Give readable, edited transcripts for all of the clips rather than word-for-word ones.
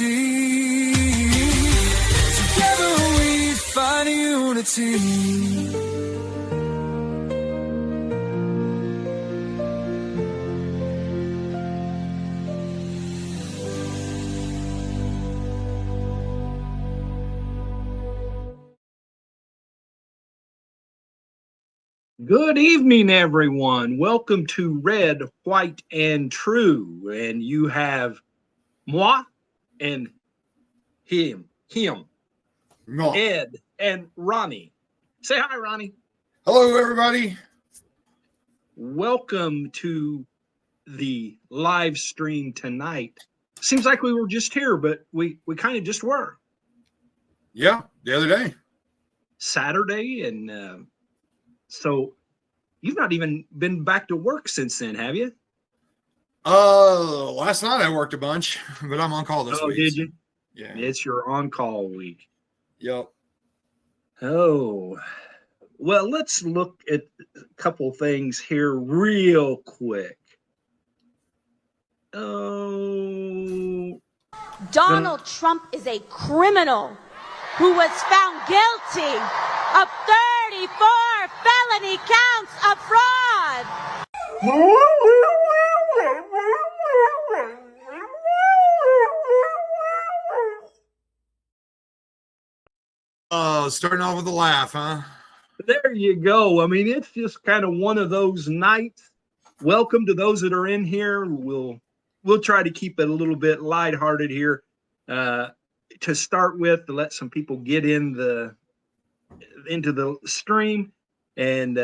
unity. Together we find unity. Good evening, everyone. Welcome to Red, White, and True. And you have moi and him, No. Ed and Ronnie. Say hi, Ronnie. Hello, everybody. Welcome to the live stream tonight. Seems like we were just here, but we kind of just were. Yeah, the other day. Saturday, and so you've not even been back to work since then, have you? Last night I worked a bunch, but I'm on call this week. Oh, did you? Yeah. It's your on-call week. Yep. Oh, well, let's look at a couple things here real quick. Oh, Donald Trump is a criminal who was found guilty of 34 felony counts of fraud. Starting off with a laugh, huh? there you go. I mean, it's just kind of one of those nights. Welcome to those that are in here. We'll try to keep it a little bit lighthearted here to start with, to let some people get into the stream. And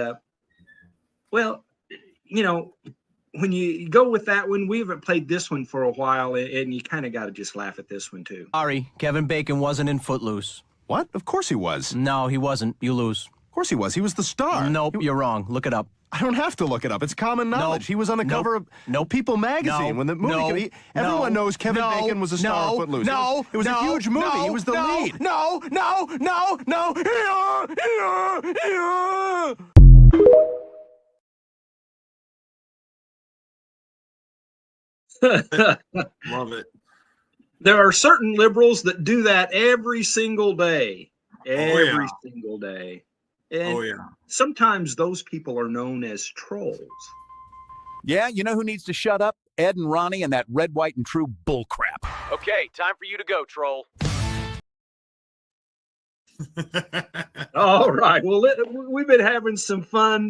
well, you know, when you go with that one, we haven't played this one for a while, and you kind of got to just laugh at this one too. Sorry, Kevin Bacon wasn't in Footloose. What? Of course he was. No, he wasn't. You lose. Of course he was. He was the star. Nope, you're wrong. Look it up. I don't have to look it up. It's common knowledge. Nope. He was on the cover of People magazine when the movie came. Everyone knows Kevin Bacon was a star of Footloose. It was a huge movie. He was the lead. No. Love it. There are certain liberals that do that every single day. Every single day. And sometimes those people are known as trolls. Yeah, you know who needs to shut up? Ed and Ronnie and that red, white, and true bullcrap. Okay, time for you to go, troll. All right. Well, we've been having some fun.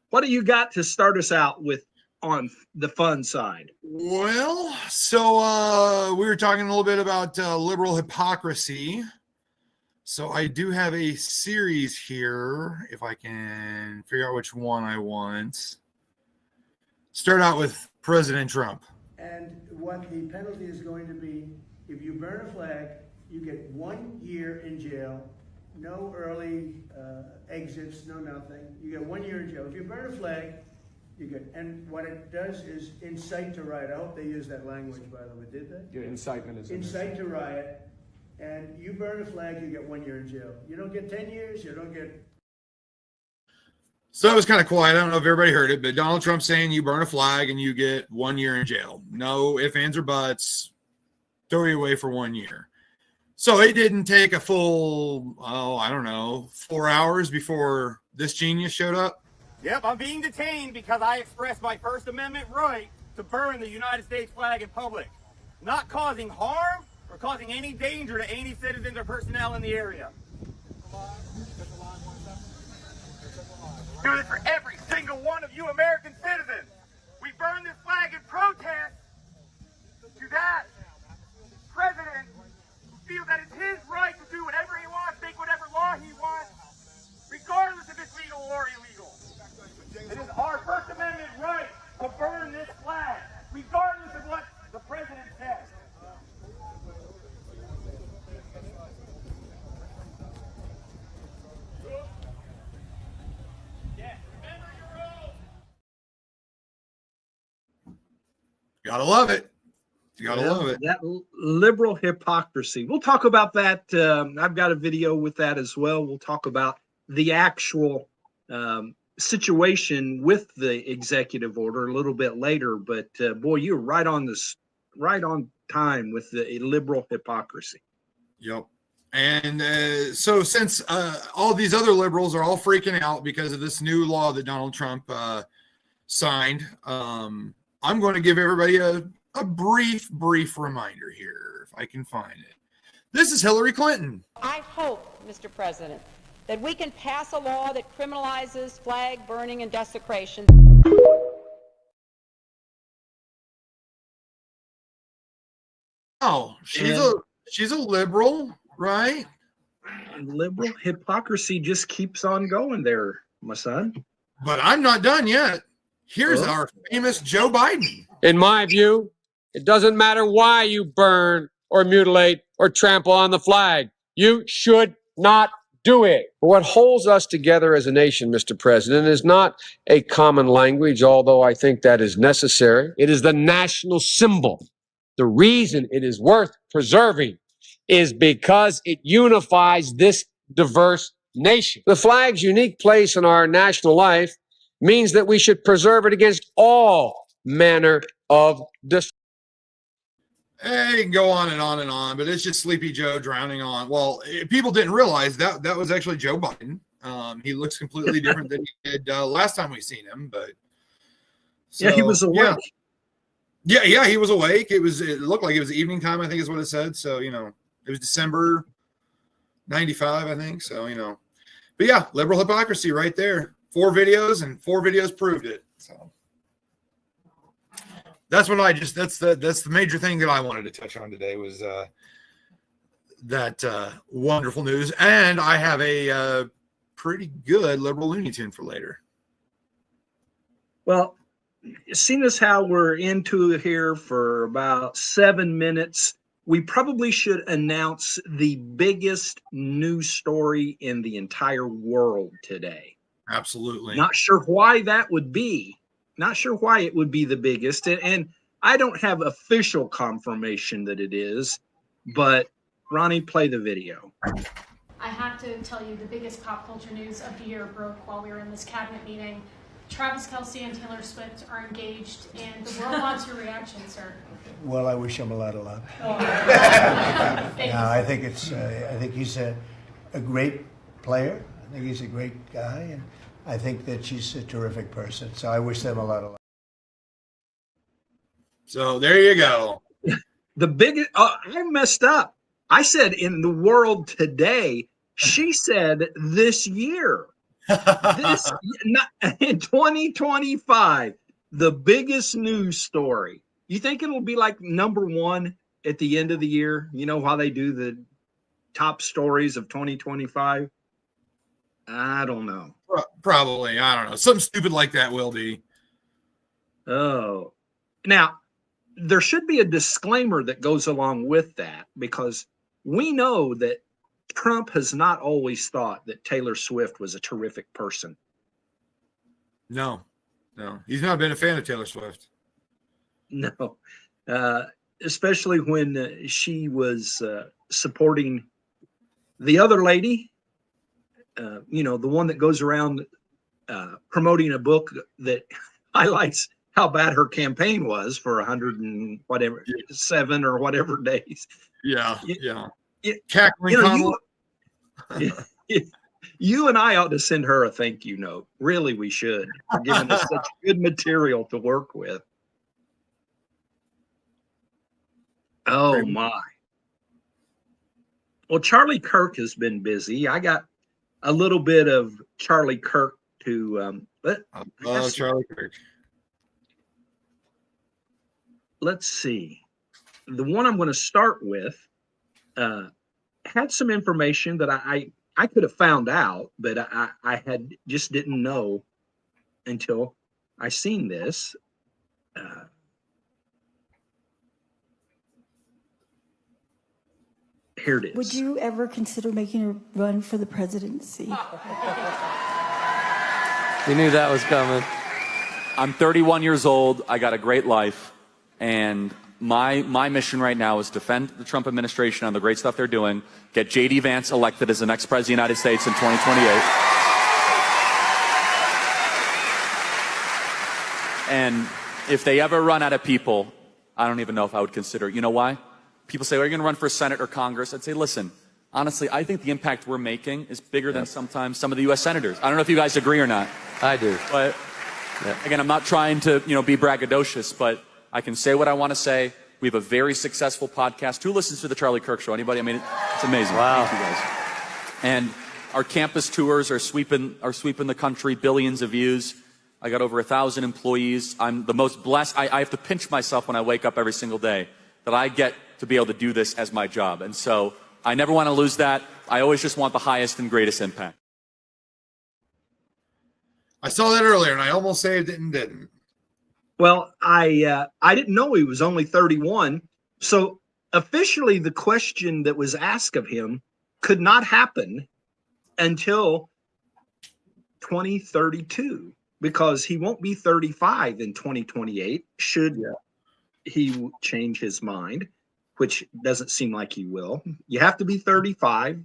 What do you got to start us out with on the fun side? Well, so we were talking a little bit about liberal hypocrisy. So I do have a series here, if I can figure out which one I want. Start out with President Trump. And what the penalty is going to be, if you burn a flag, you get 1 year in jail, no early exits, no nothing. You get 1 year in jail. If you burn a flag, you get, and what it does is incite to riot. I hope they use that language, by the way. Did they? Yeah, incitement is incite to riot. And you burn a flag, you get 1 year in jail. You don't get 10 years, you don't get. So that was kind of quiet. I don't know if everybody heard it, but Donald Trump saying you burn a flag and you get 1 year in jail. No ifs, ands, or buts. Throw you away for 1 year. So it didn't take a full, 4 hours before this genius showed up. Yep, I'm being detained because I expressed my First Amendment right to burn the United States flag in public, not causing harm or causing any danger to any citizens or personnel in the area. Do this for every single one of you American citizens. We burn this flag in protest to that president who feels that it's his right to do whatever he wants, make whatever law he wants, regardless if it's legal or illegal. It is our First Amendment right to burn this flag, regardless of what the president says. Gotta love it. You gotta love it. That liberal hypocrisy. We'll talk about that. I've got a video with that as well. We'll talk about the actual situation with the executive order a little bit later. But boy, you're right on right on time with the liberal hypocrisy. Yep. And so since all these other liberals are all freaking out because of this new law that Donald Trump signed, I'm going to give everybody a brief reminder here, if I can find it. This is Hillary Clinton. I hope, Mr. President, that we can pass a law that criminalizes flag burning and desecration. Oh, she's a liberal, right? Liberal hypocrisy just keeps on going there, my son. But I'm not done yet. Here's our famous Joe Biden. In my view, it doesn't matter why you burn or mutilate or trample on the flag. You should not do it. What holds us together as a nation, Mr. President, is not a common language, although I think that is necessary. It is the national symbol. The reason it is worth preserving is because it unifies this diverse nation. The flag's unique place in our national life means that we should preserve it against all manner of destruction. Hey, you can go on and on and on, but it's just Sleepy Joe drowning on. Well, people didn't realize that was actually Joe Biden. He looks completely different than he did last time we seen him, but so, yeah, he was awake. Yeah, he was awake. It looked like it was evening time, I think is what it said. So, it was December 95, I think. So, but yeah, liberal hypocrisy right there. 4 videos and 4 videos proved it. So that's what that's the major thing that I wanted to touch on today was that wonderful news. And I have a pretty good liberal Looney Tune for later. Well, seeing as how we're into here for about 7 minutes, we probably should announce the biggest news story in the entire world today. Absolutely. Not sure why that would be. Not sure why it would be the biggest. And I don't have official confirmation that it is, but Ronnie, play the video. I have to tell you the biggest pop culture news of the year broke while we were in this cabinet meeting. Travis Kelce and Taylor Swift are engaged, and the world wants your reaction, sir. Well, I wish him a lot of luck. Oh. No, I think he's a great player. I think he's a great guy, and I think that she's a terrific person. So I wish them a lot of luck. So there you go. The biggest. I messed up. I said in the world today. She said this year. In 2025, the biggest news story. You think it'll be like number 1 at the end of the year? You know how they do the top stories of 2025? I don't know. Probably. I don't know. Something stupid like that will be. Oh. Now, there should be a disclaimer that goes along with that because we know that Trump has not always thought that Taylor Swift was a terrific person. No. He's not been a fan of Taylor Swift. No. Especially when she was supporting the other lady, the one that goes around promoting a book that highlights how bad her campaign was for 107 or whatever days. Yeah. Cackling. You and I ought to send her a thank you note. Really, we should, for giving us such good material to work with. Oh, my. Well, Charlie Kirk has been busy. I got a little bit of Charlie Kirk to Charlie Kirk. Let's see. The one I'm going to start with had some information that I could have found out, but I had just didn't know until I seen this. Here it is. Would you ever consider making a run for the presidency? You knew that was coming. I'm 31 years old. I got a great life. And my mission right now is defend the Trump administration on the great stuff they're doing, get J.D. Vance elected as the next president of the United States in 2028. And if they ever run out of people, I don't even know if I would consider it. You know why? People say, are you going to run for Senate or Congress? I'd say, listen, honestly, I think the impact we're making is bigger than sometimes some of the U.S. senators. I don't know if you guys agree or not. I do. But again, I'm not trying to, be braggadocious, but I can say what I want to say. We have a very successful podcast. Who listens to the Charlie Kirk Show? Anybody? I mean, it's amazing. Wow. Thank you guys. And our campus tours are sweeping the country, billions of views. I got over 1,000 employees. I'm the most blessed. I have to pinch myself when I wake up every single day that I get to be able to do this as my job. And so I never want to lose that. I always just want the highest and greatest impact. I saw that earlier, and I almost saved it and didn't. Well, I didn't know he was only 31. So officially, the question that was asked of him could not happen until 2032, because he won't be 35 in 2028 should he change his mind, which doesn't seem like he will. You have to be 35.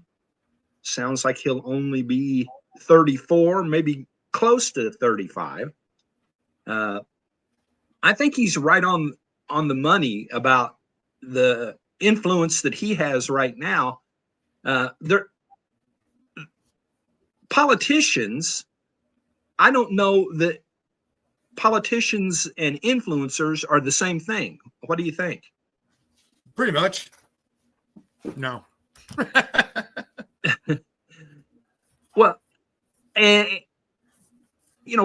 Sounds like he'll only be 34, maybe close to 35. I think he's right on the money about the influence that he has right now. Politicians, I don't know that politicians and influencers are the same thing. What do you think? Pretty much. No. Well, and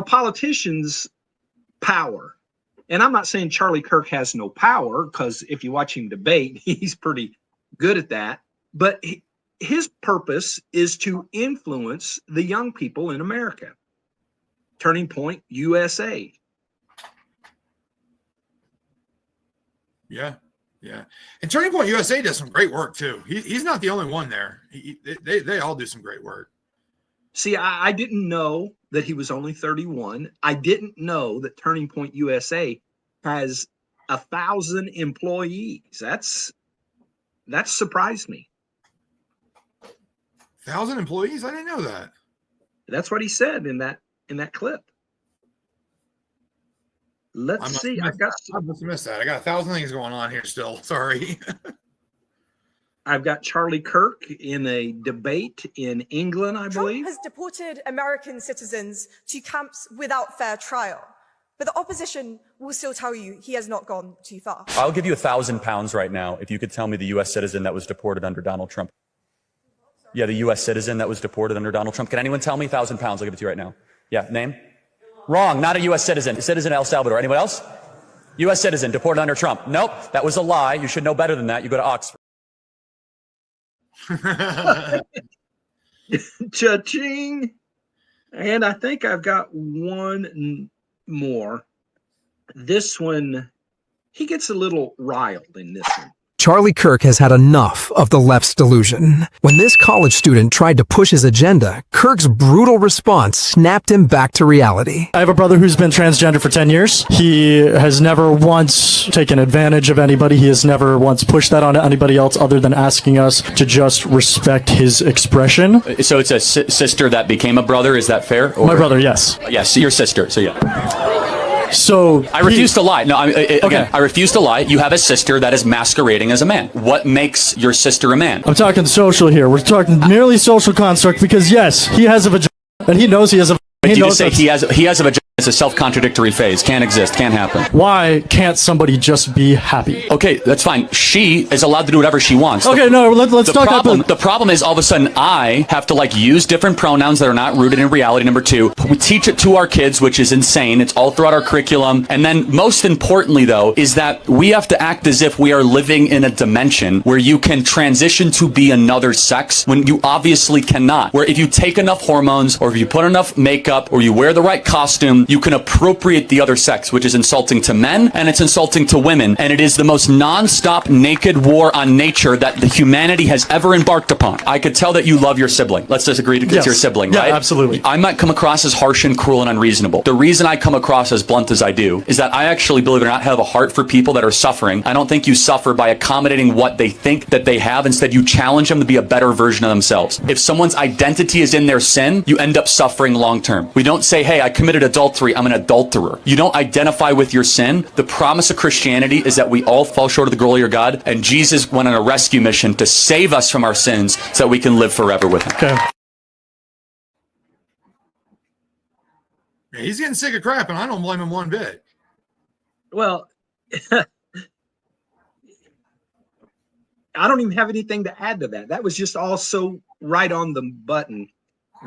politicians, power. And I'm not saying Charlie Kirk has no power, because if you watch him debate, he's pretty good at that. But his purpose is to influence the young people in America. Turning Point USA. Yeah. And Turning Point USA does some great work too. He's not the only one there. They all do some great work. See, I didn't know that he was only 31. I didn't know that Turning Point USA has 1,000 employees. That surprised me. 1,000 employees? I didn't know that. That's what he said in that clip. Let's see. I must have missed that. I got 1,000 things going on here still. Sorry. I've got Charlie Kirk in a debate in England, I believe. Trump has deported American citizens to camps without fair trial. But the opposition will still tell you he has not gone too far. I'll give you £1,000 right now if you could tell me the U.S. citizen that was deported under Donald Trump. Yeah, the U.S. citizen that was deported under Donald Trump. Can anyone tell me? £1,000. I'll give it to you right now. Yeah, name? Wrong, not a U.S. citizen. Citizen El Salvador. Anyone else? U.S. citizen deported under Trump. Nope, that was a lie. You should know better than that. You go to Oxford. Cha-ching. And I think I've got one more. This one, he gets a little riled in this one. Charlie Kirk has had enough of the left's delusion. When this college student tried to push his agenda, Kirk's brutal response snapped him back to reality. I have a brother who's been transgender for 10 years. He has never once taken advantage of anybody. He has never once pushed that on anybody else other than asking us to just respect his expression. So it's a sister that became a brother, is that fair? My brother, yes. Yes, your sister, so yeah. So I refuse to lie. No, again, I refuse to lie. You have a sister that is masquerading as a man. What makes your sister a man? I'm talking social here. We're talking merely social construct because yes, he has a vagina and he knows he has a vagina. Did you just say he has a vagina? It's a self-contradictory phase. Can't exist. Can't happen. Why can't somebody just be happy? Okay, that's fine. She is allowed to do whatever she wants. Okay, let's talk about the problem is all of a sudden I have to use different pronouns that are not rooted in reality. Number two, we teach it to our kids, which is insane. It's all throughout our curriculum. And then most importantly, though, is that we have to act as if we are living in a dimension where you can transition to be another sex when you obviously cannot. Where if you take enough hormones or if you put enough makeup or you wear the right costume, you can appropriate the other sex, which is insulting to men and it's insulting to women. And it is the most non-stop naked war on nature that the humanity has ever embarked upon. I could tell that you love your sibling. Let's just agree to it's your sibling, right? Yeah, absolutely. I might come across as harsh and cruel and unreasonable. The reason I come across as blunt as I do is that I actually, believe it or not, have a heart for people that are suffering. I don't think you suffer by accommodating what they think that they have. Instead, you challenge them to be a better version of themselves. If someone's identity is in their sin, you end up suffering long term. We don't say, hey, I committed adultery adultery. I'm an adulterer. You don't identify with your sin. The promise of Christianity is that we all fall short of the glory of God, and Jesus went on a rescue mission to save us from our sins so that we can live forever with him. Okay. He's getting sick of crap, and I don't blame him one bit. Well, I don't even have anything to add to that. That was just all so right on the button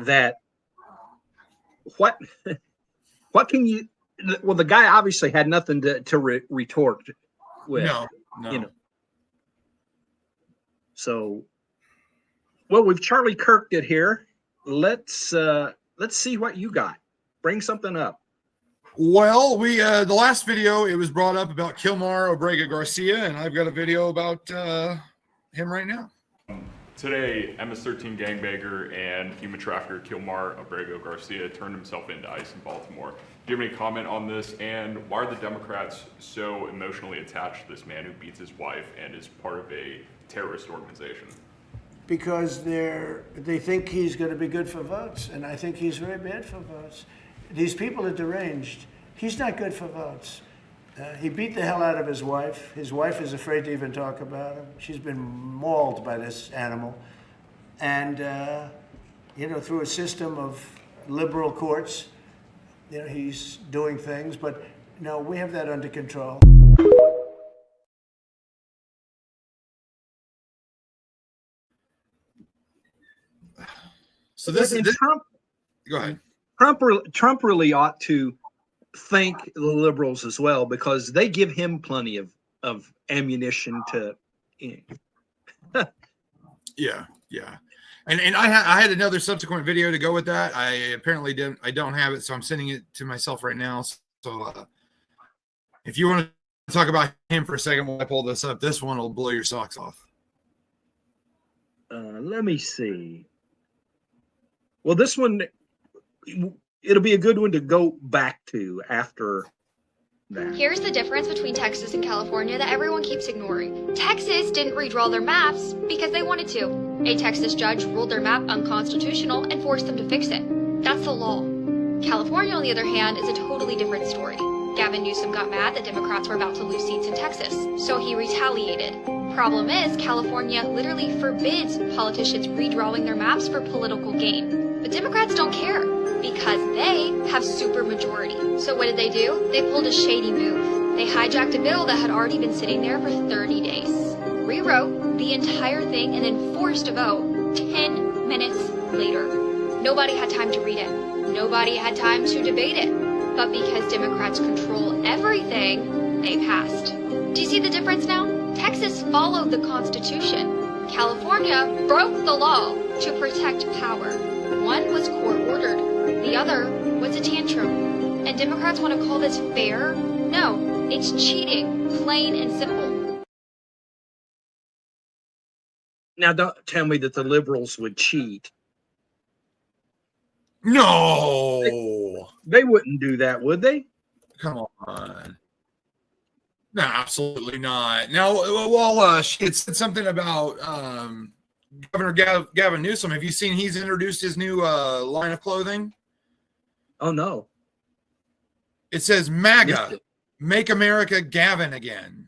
that what can you, well, the guy obviously had nothing to retort with. No. You know. So, well, we've Charlie Kirked it here. Let's see what you got. Bring something up. Well, we the last video, it was brought up about Kilmar Obrega Garcia, and I've got a video about him right now. Today, MS-13 gangbanger and human trafficker Kilmar Obrega Garcia turned himself into ICE in Baltimore. Do you have any comment on this, and why are the Democrats so emotionally attached to this man who beats his wife and is part of a terrorist organization? Because they think he's going to be good for votes, and I think he's very bad for votes. These people are deranged. He's not good for votes. He beat the hell out of his wife. His wife is afraid to even talk about him. She's been mauled by this animal. And, you know, through a system of liberal courts, you know, he's doing things. But, no, we have that under control. So this is Trump. Go ahead. Trump really ought to thank the liberals as well, because they give him plenty of ammunition to. Yeah. And I had another subsequent video to go with that. I apparently didn't. I don't have it, so I'm sending it to myself right now. So if you want to talk about him for a second while I pull this up, this one will blow your socks off. Let me see. Well, this one, it'll be a good one to go back to after that. Here's the difference between Texas and California that everyone keeps ignoring. Texas didn't redraw their maps because they wanted to. A Texas judge ruled their map unconstitutional and forced them to fix it. That's the law. California, on the other hand, is a totally different story. Gavin Newsom got mad that Democrats were about to lose seats in Texas, so he retaliated. Problem is, California literally forbids politicians redrawing their maps for political gain. But Democrats don't care, because they have supermajority. So what did they do? They pulled a shady move. They hijacked a bill that had already been sitting there for 30 days, rewrote the entire thing, and then forced a vote 10 minutes later. Nobody had time to read it. Nobody had time to debate it. But because Democrats control everything, they passed. Do you see the difference now? Texas followed the Constitution. California broke the law to protect power. One was court-ordered. The other was a tantrum. And Democrats want to call this fair? No, it's cheating, plain and simple. Now, don't tell me that the liberals would cheat. No. They wouldn't do that, would they? Come on. No, absolutely not. Now, well, she had said something about Governor Gavin Newsom. Have you seen he's introduced his new line of clothing? Oh, no. It says MAGA, Make America Gavin Again.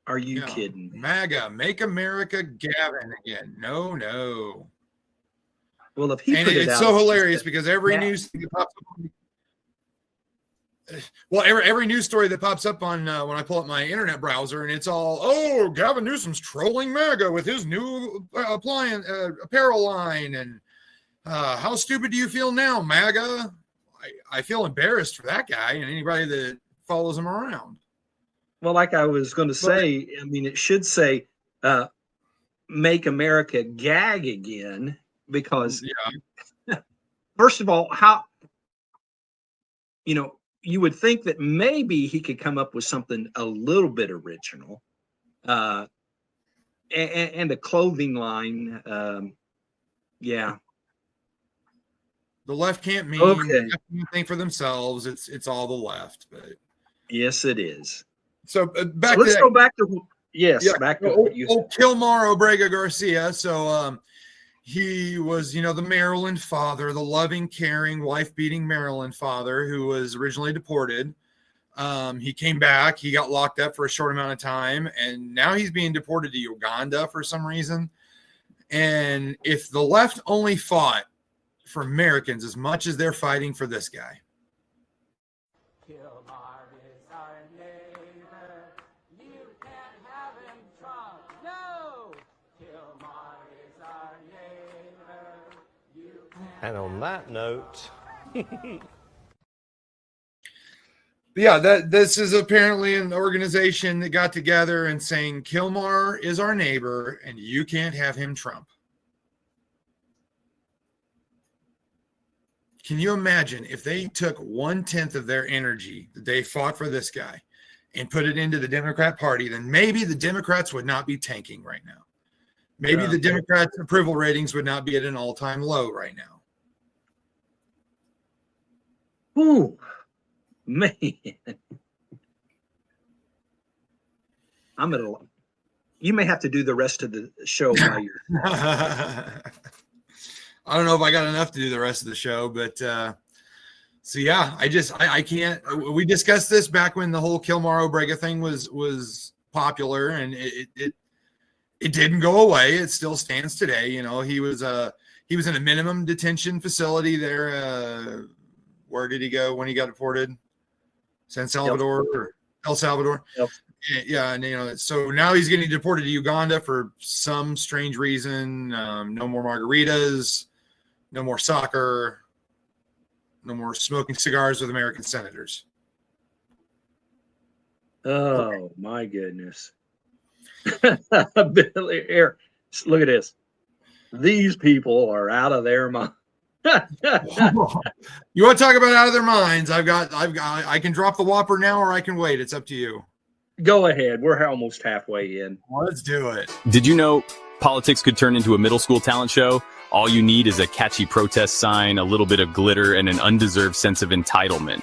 Are you kidding? MAGA, Make America Gavin Again. No. Well, if he and put it it's out, so hilarious because every news thing that pops up, every news story that pops up on when I pull up my internet browser, and it's all, oh, Gavin Newsom's trolling MAGA with his new apparel line, and how stupid do you feel now, MAGA? I feel embarrassed for that guy and anybody that follows him around. Well, like I was going to say, I mean, it should say Make America Gag Again, because first of all, how, you would think that maybe he could come up with something a little bit original, and a clothing line. The left can't mean anything for themselves. It's all the left, but yes, it is. So let's go back to back to what you Kilmar Obrega Garcia. So he was, the Maryland father, the loving, caring, wife-beating Maryland father who was originally deported. He came back. He got locked up for a short amount of time, and now he's being deported to Uganda for some reason. And if the left only fought for Americans as much as they're fighting for this guy. Kilmar is our neighbor. You can't have him, Trump. No! Kilmar is our neighbor. You can't. And on that note, yeah, this is apparently an organization that got together and saying Kilmar is our neighbor and you can't have him, Trump. Can you imagine if they took 1/10 of their energy that they fought for this guy and put it into the Democrat Party, then maybe the Democrats would not be tanking right now. Maybe the Democrats' approval ratings would not be at an all-time low right now. Ooh, man. You may have to do the rest of the show while you're. I don't know if I got enough to do the rest of the show, but so yeah, I can't. We discussed this back when the whole Kilmar Obrega thing was popular, and it didn't go away. It still stands today. He was in a minimum detention facility there. Where did he go when he got deported? San Salvador or El Salvador? Yep. Yeah, and so now he's getting deported to Uganda for some strange reason. No more margaritas, no more soccer, no more smoking cigars with American senators. Oh my goodness. Billy, here, look at this. These people are out of their mind. You want to talk about out of their minds? I can drop the whopper now, or I can wait. It's up to you. Go ahead. We're almost halfway in. Let's do it. Did you know politics could turn into a middle school talent show? All you need is a catchy protest sign, a little bit of glitter, and an undeserved sense of entitlement.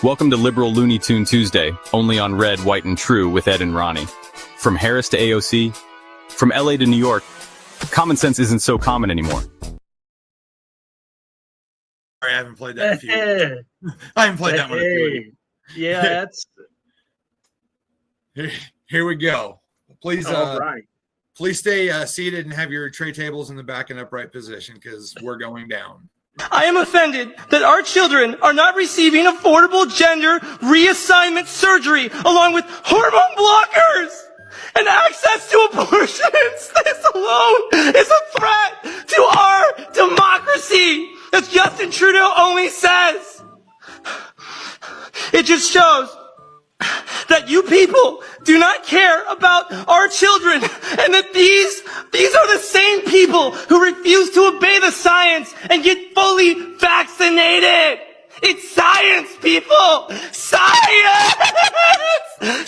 Welcome to Liberal Looney Tune Tuesday, only on Red, White, and True with Ed and Ronnie. From Harris to AOC, from LA to New York, common sense isn't so common anymore. I haven't played that in a few years. I haven't played that one in a few years. Yeah, that's... Here we go. Please, right. Please stay seated and have your tray tables in the back and upright position because we're going down. I am offended that our children are not receiving affordable gender reassignment surgery along with hormone blockers and access to abortions. This alone is a threat to our democracy, as Justin Trudeau only says. It just shows that you people do not care about our children, and that these are the same people who refuse to obey the science and get fully vaccinated. It's science, people! Science!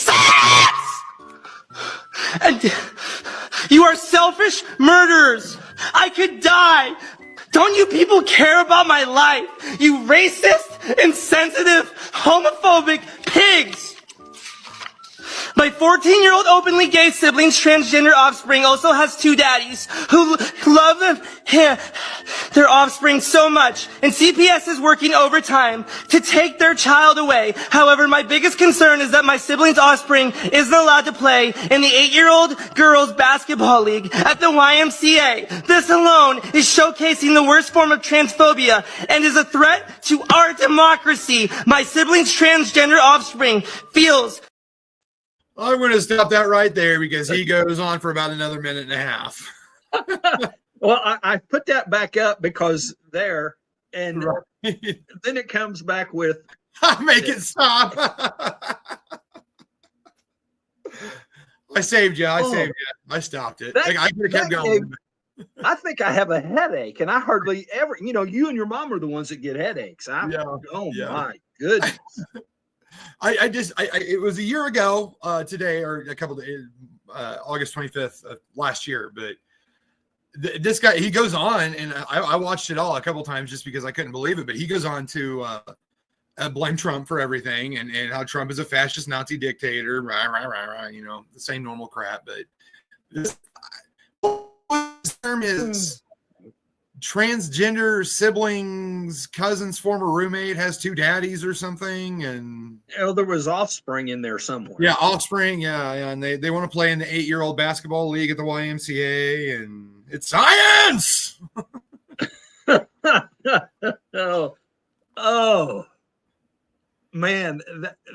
Science! And you are selfish murderers. I could die. Don't you people care about my life? You racist, insensitive, homophobic pigs! My 14-year-old openly gay sibling's transgender offspring also has two daddies who love their offspring so much, and CPS is working overtime to take their child away. However, my biggest concern is that my sibling's offspring isn't allowed to play in the 8-year-old girls basketball league at the YMCA. This alone is showcasing the worst form of transphobia and is a threat to our democracy. My sibling's transgender offspring feels... I'm going to stop that right there because he goes on for about another minute and a half. Well, I put that back up because there, and then it comes back with... Make it stop. I saved you. I stopped it. I could have kept going. I think I have a headache, and I hardly ever... you and your mom are the ones that get headaches. My goodness. It was a year ago today, or a couple of days, August 25th of last year. But this guy, he goes on, and I watched it all a couple times just because I couldn't believe it. But he goes on to blame Trump for everything, and how Trump is a fascist Nazi dictator, the same normal crap. But this term is transgender siblings, cousins, former roommate has 2 daddies or something. And there was offspring in there somewhere. Yeah, offspring. Yeah. And they want to play in the 8-year-old basketball league at the YMCA, and it's science. oh, man,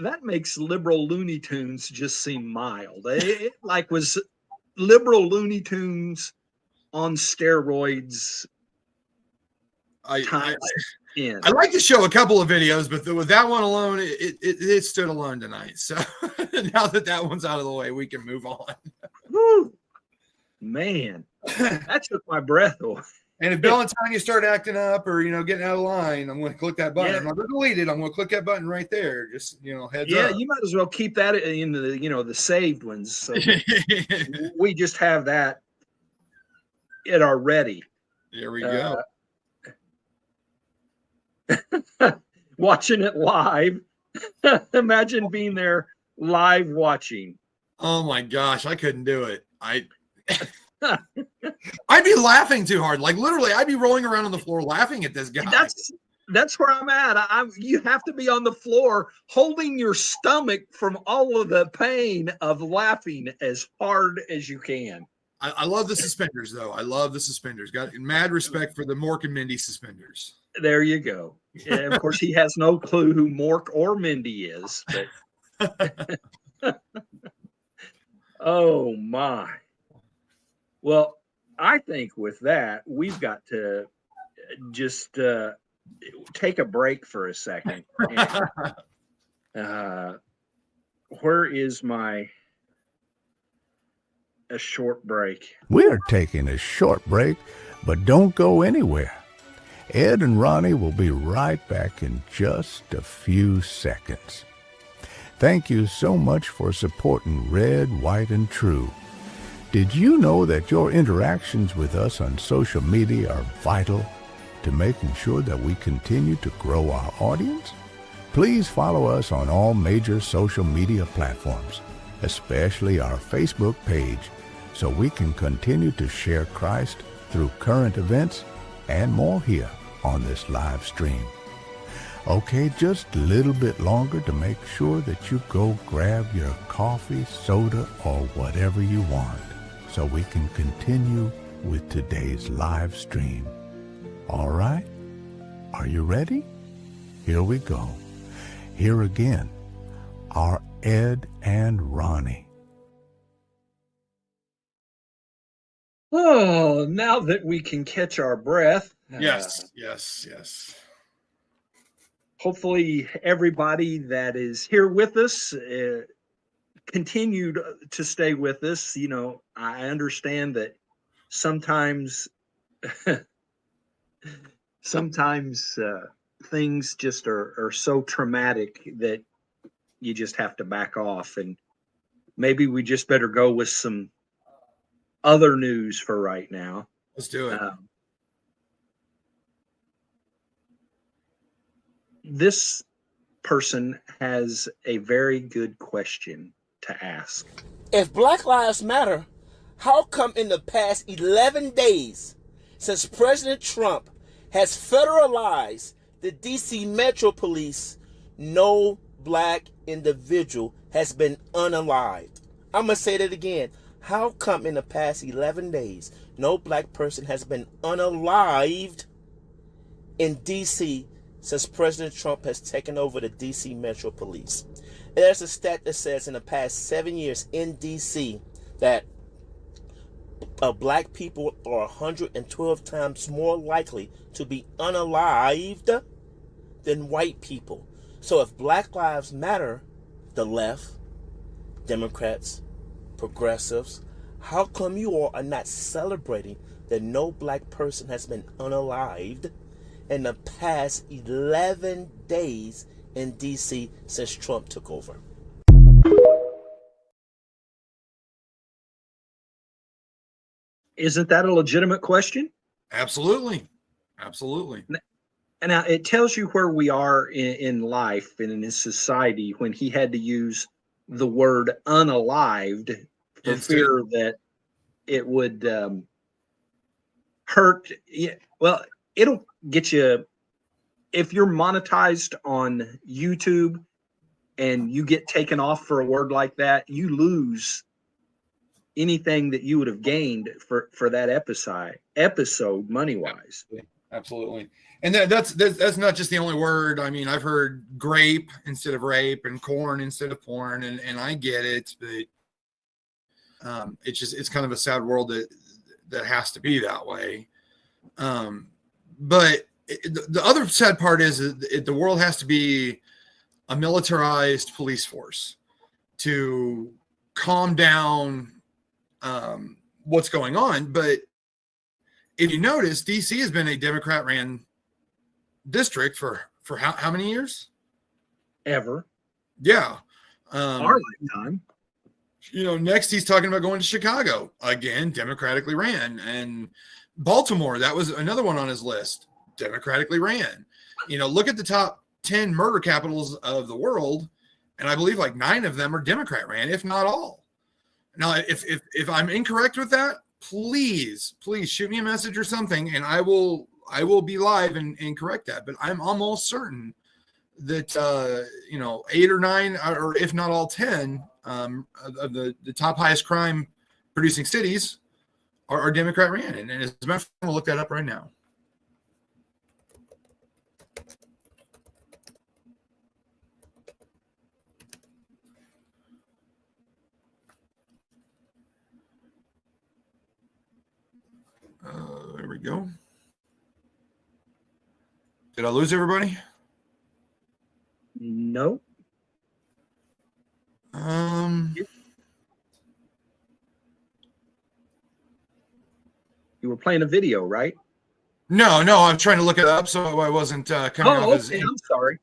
that makes liberal Looney Tunes just seem mild. It like was liberal Looney Tunes on steroids. I like to show a couple of videos, but with that one alone, it stood alone tonight. So now that one's out of the way, we can move on. Woo, man, that took my breath away. And if Bill and Tanya start acting up or, getting out of line, I'm going to click that button. Yeah. I'm not going to delete it. I'm going to click that button right there. Just, heads up. Yeah, you might as well keep that in the saved ones. So we just have that at our ready. There we go. Watching it live. Imagine being there live watching. Oh my gosh, I couldn't do it. I'd be laughing too hard. Like literally, I'd be rolling around on the floor laughing at this guy. That's where I'm at. You have to be on the floor holding your stomach from all of the pain of laughing as hard as you can. I love the suspenders, though. I love the suspenders. Got mad respect for the Mork and Mindy suspenders. There you go. And of course, he has no clue who Mork or Mindy is. But oh, my. Well, I think with that, we've got to just take a break for a second. And, where is a short break? We're taking a short break, but don't go anywhere. Ed and Ronnie will be right back in just a few seconds. Thank you so much for supporting Red, White, and True. Did you know that your interactions with us on social media are vital to making sure that we continue to grow our audience? Please follow us on all major social media platforms, especially our Facebook page, so we can continue to share Christ through current events and more here on this live stream. Okay, just a little bit longer to make sure that you go grab your coffee, soda, or whatever you want, so we can continue with today's live stream. All right? Are you ready? Here we go. Here again, our Ed and Ronnie. Oh, now that we can catch our breath. Yes. Hopefully everybody that is here with us continued to stay with us. I understand that sometimes things just are so traumatic that you just have to back off, and maybe we just better go with some other news for right now. Let's do it. This person has a very good question to ask. If Black Lives Matter, how come in the past 11 days since President Trump has federalized the DC Metro Police, no black individual has been unalived? I'm going to say that again. How come in the past 11 days no black person has been unalived in DC since President Trump has taken over the DC Metro Police? There's a stat that says in the past 7 years in DC that black people are 112 times more likely to be unalived than white people. So if Black Lives Matter, the left, Democrats, progressives, how come you all are not celebrating that no black person has been unalived in the past 11 days in DC since Trump took over? Isn't that a legitimate question? Absolutely. And now it tells you where we are in life and in society when he had to use the word unalived for fear that it would hurt. Yeah, well, it'll get you if you're monetized on YouTube and you get taken off for a word like that, you lose anything that you would have gained for that episode money wise. Absolutely. And that's not just the only word. I mean, I've heard grape instead of rape and corn instead of porn, and I get it, but it's kind of a sad world that has to be that way. But the other sad part is that the world has to be a militarized police force to calm down what's going on. But if you notice, DC has been a Democrat-ran district for how many years? Ever. Yeah. Our lifetime. Next he's talking about going to Chicago. Again, democratically ran. And Baltimore, that was another one on his list. Democratically ran. Look at the top 10 murder capitals of the world, and I believe like 9 of them are Democrat ran, if not all. Now, if I'm incorrect with that, please shoot me a message or something, and I will be live and correct that. But I'm almost certain that 8 or 9, or if not all 10 of the top highest crime producing cities are Democrat ran. And as a matter of fact, I'm gonna look that up right now. There we go. Did I lose everybody? No. You were playing a video, right? No, I'm trying to look it up, so I wasn't coming off as. I'm sorry.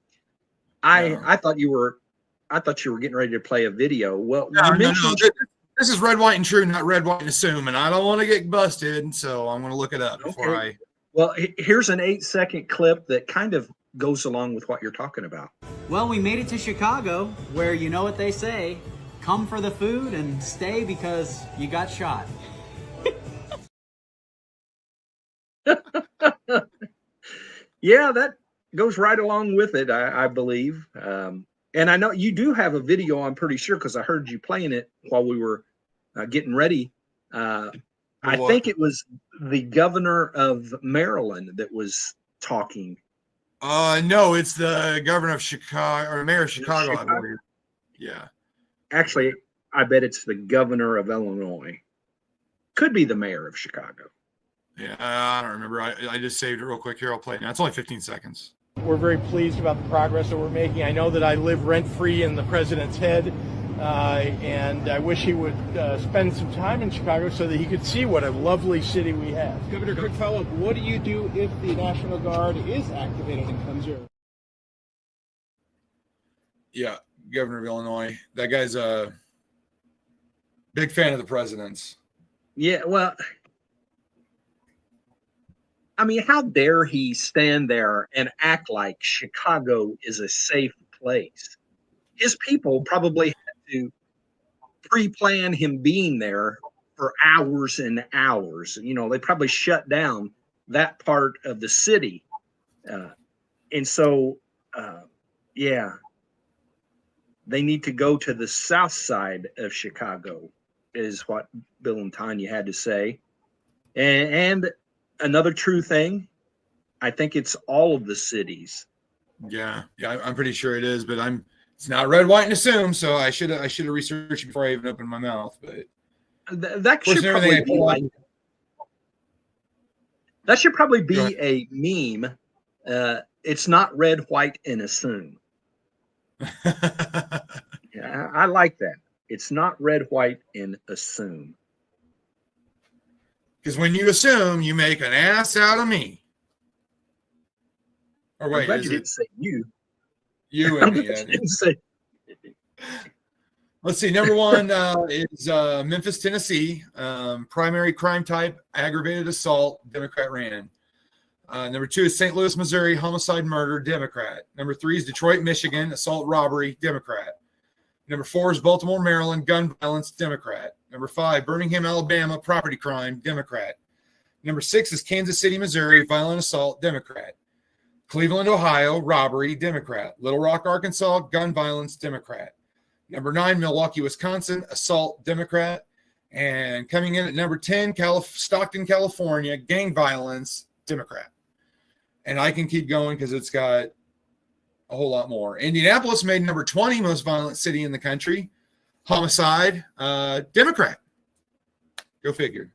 I thought you were getting ready to play a video. Well, no. This is red, white, and true, not red, white, and assume, and I don't want to get busted, so I'm going to look it up before I. Well, here's an 8-second clip that kind of goes along with what you're talking about. Well, we made it to Chicago, where you know what they say, come for the food and stay because you got shot. Yeah, that goes right along with it, I believe. And I know you do have a video, I'm pretty sure, because I heard you playing it while we were getting ready. I think it was the governor of Maryland that was talking. No, it's the governor of Chicago, or mayor of Chicago, I believe. Yeah. Actually, I bet it's the governor of Illinois. Could be the mayor of Chicago. Yeah, I don't remember. I just saved it real quick here. I'll play it now. It's only 15 seconds. We're very pleased about the progress that we're making. I know that I live rent-free in the president's head, and I wish he would spend some time in Chicago so that he could see what a lovely city we have. Governor, quick follow-up. What do you do if the National Guard is activated and comes here? Yeah, governor of Illinois. That guy's a big fan of the president's. Yeah, well, I mean, how dare he stand there and act like Chicago is a safe place? His people probably had to pre-plan him being there for hours and hours. They probably shut down that part of the city. And so, yeah, they need to go to the south side of Chicago, is what Bill and Tanya had to say. And another true thing, I think it's all of the cities. Yeah, I'm pretty sure it is, but it's not red, white, and assume. So I should have researched it before I even opened my mouth. But that should probably be like, that should probably be a meme. It's not red, white, and assume. Yeah, I like that. It's not red, white, and assume. Because when you assume, you make an ass out of me. Or wait, I'm glad you didn't say you. You and me. Let's see. Number 1 is Memphis, Tennessee. Primary crime type, aggravated assault, Democrat ran. Number 2 is St. Louis, Missouri, homicide, murder, Democrat. Number 3 is Detroit, Michigan, assault, robbery, Democrat. Number 4 is Baltimore, Maryland, gun violence, Democrat. Number 5, Birmingham, Alabama, property crime, Democrat. Number 6 is Kansas City, Missouri, violent assault, Democrat. Cleveland, Ohio, robbery, Democrat. Little Rock, Arkansas, gun violence, Democrat. Number 9, Milwaukee, Wisconsin, assault, Democrat. And coming in at number 10, Stockton, California, gang violence, Democrat. And I can keep going because it's got a whole lot more. Indianapolis made number 20 most violent city in the country. Homicide, Democrat. Go figure.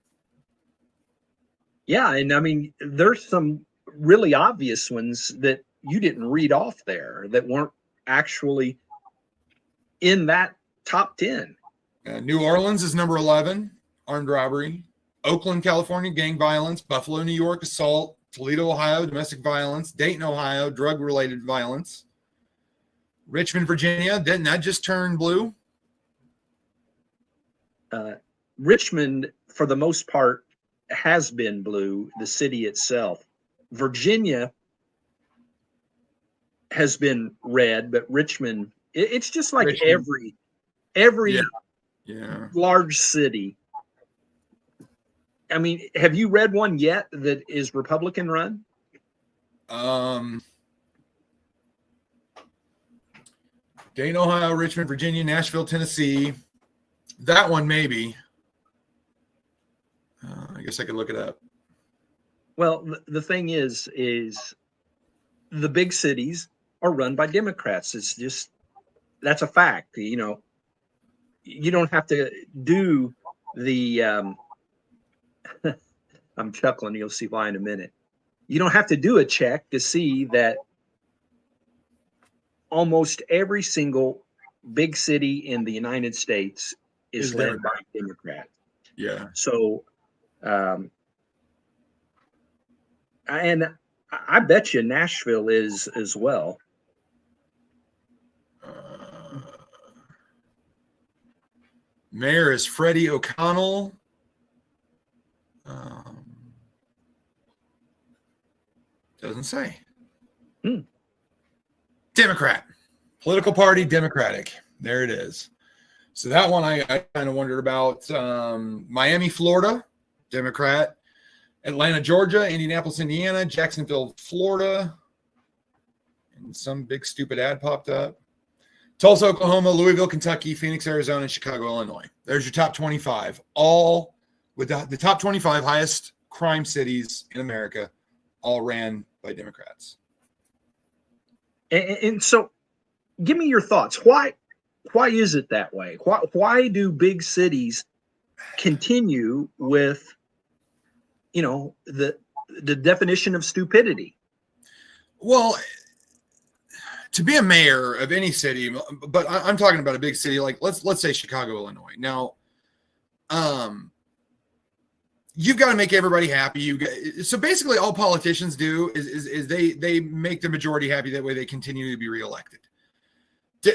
Yeah, and I mean, there's some really obvious ones that you didn't read off there that weren't actually in that top 10. New Orleans is number 11, armed robbery. Oakland, California, gang violence. Buffalo, New York, assault. Toledo, Ohio, domestic violence. Dayton, Ohio, drug-related violence. Richmond, Virginia, didn't that just turn blue? Richmond, for the most part, has been blue, the city itself. Virginia has been red, but Richmond, it's just like Richmond. every large city. I mean, have you read one yet that is Republican run? Dayton, Ohio, Richmond, Virginia, Nashville, Tennessee. That one maybe. I guess I could look it up. Well, the thing is the big cities are run by Democrats. It's just, that's a fact. You know, you don't have to do the, I'm chuckling, you'll see why in a minute. You don't have to do a check to see that almost every single big city in the United States is led by Democrats. Yeah. So, and I bet you Nashville is as well. Mayor is Freddie O'Connell. Doesn't say. Democrat. Political party, Democratic. There it is. So that one I kind of wondered about. Miami, Florida, Democrat. Atlanta, Georgia. Indianapolis, Indiana. Jacksonville, Florida. And some big stupid ad popped up. Tulsa, Oklahoma. Louisville, Kentucky. Phoenix, Arizona. And Chicago, Illinois. There's your top 25. All with the top 25 highest crime cities in America, all ran by Democrats. And so give me your thoughts. Why is it that way? Why do big cities continue with, you know, the definition of stupidity? Well, to be a mayor of any city, but I'm talking about a big city, like let's say Chicago, Illinois. Now, you've got to make everybody happy. So basically all politicians do is they make the majority happy. That way they continue to be reelected.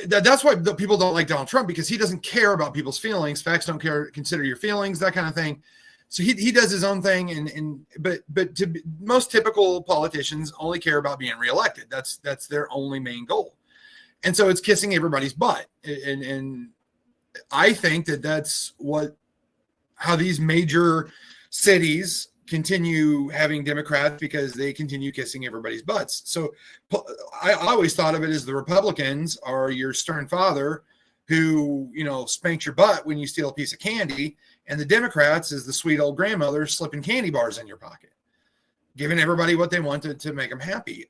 That's why the people don't like Donald Trump, because he doesn't care about people's feelings. Facts don't consider your feelings, that kind of thing. So he does his own thing. But to most typical politicians only care about being reelected. That's their only main goal. And so it's kissing everybody's butt. And I think that's how these major cities continue having Democrats, because they continue kissing everybody's butts. So I always thought of it as the Republicans are your stern father who, you know, spanks your butt when you steal a piece of candy, and the Democrats is the sweet old grandmother slipping candy bars in your pocket, giving everybody what they want to make them happy.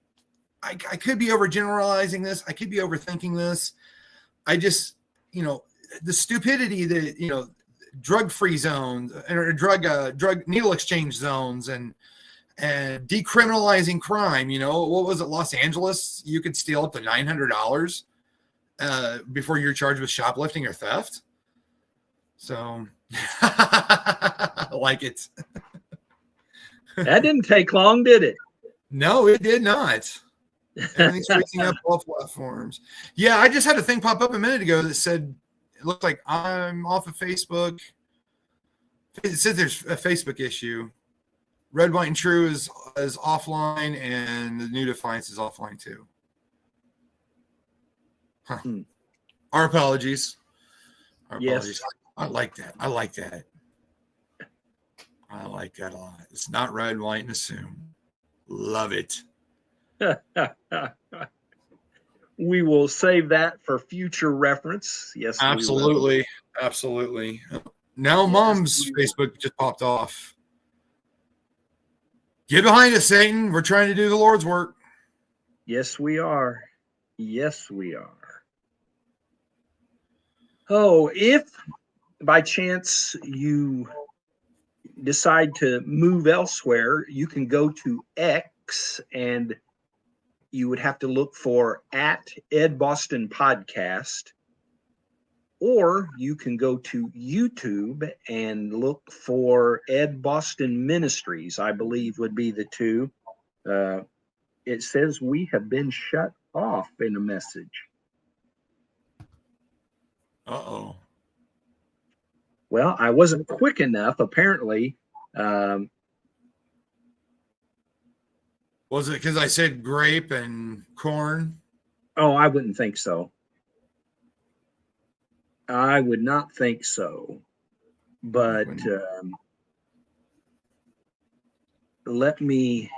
I could be overgeneralizing this. I could be overthinking this. I just, you know, the stupidity that, you know, drug-free zones or drug needle exchange zones and decriminalizing crime. You know, what was it? Los Angeles, you could steal up to $900 before you're charged with shoplifting or theft. So I like it. That didn't take long, did it? No, it did not. Everything's freezing up all platforms. Yeah, I just had a thing pop up a minute ago that said, it looked like I'm off of Facebook. It says there's a Facebook issue. Red, White, and True is offline, and the New Defiance is offline too. Huh. Our apologies. Our apologies. I like that. I like that a lot. It's not red, white, and assume. Love it. We will save that for future reference. Yes, absolutely. Absolutely. Now Mom's Facebook just popped off. Get behind us, Satan. We're trying to do the Lord's work. Yes, we are. Yes, we are. Oh, if by chance you decide to move elsewhere, you can go to X and you would have to look for @Ed Boston Podcast, or you can go to YouTube and look for Ed Boston Ministries, I believe would be the two. It says we have been shut off in a message. Uh-oh. Well, I wasn't quick enough, apparently. Was it because I said grape and corn? Oh, I wouldn't think so. I would not think so. But let me...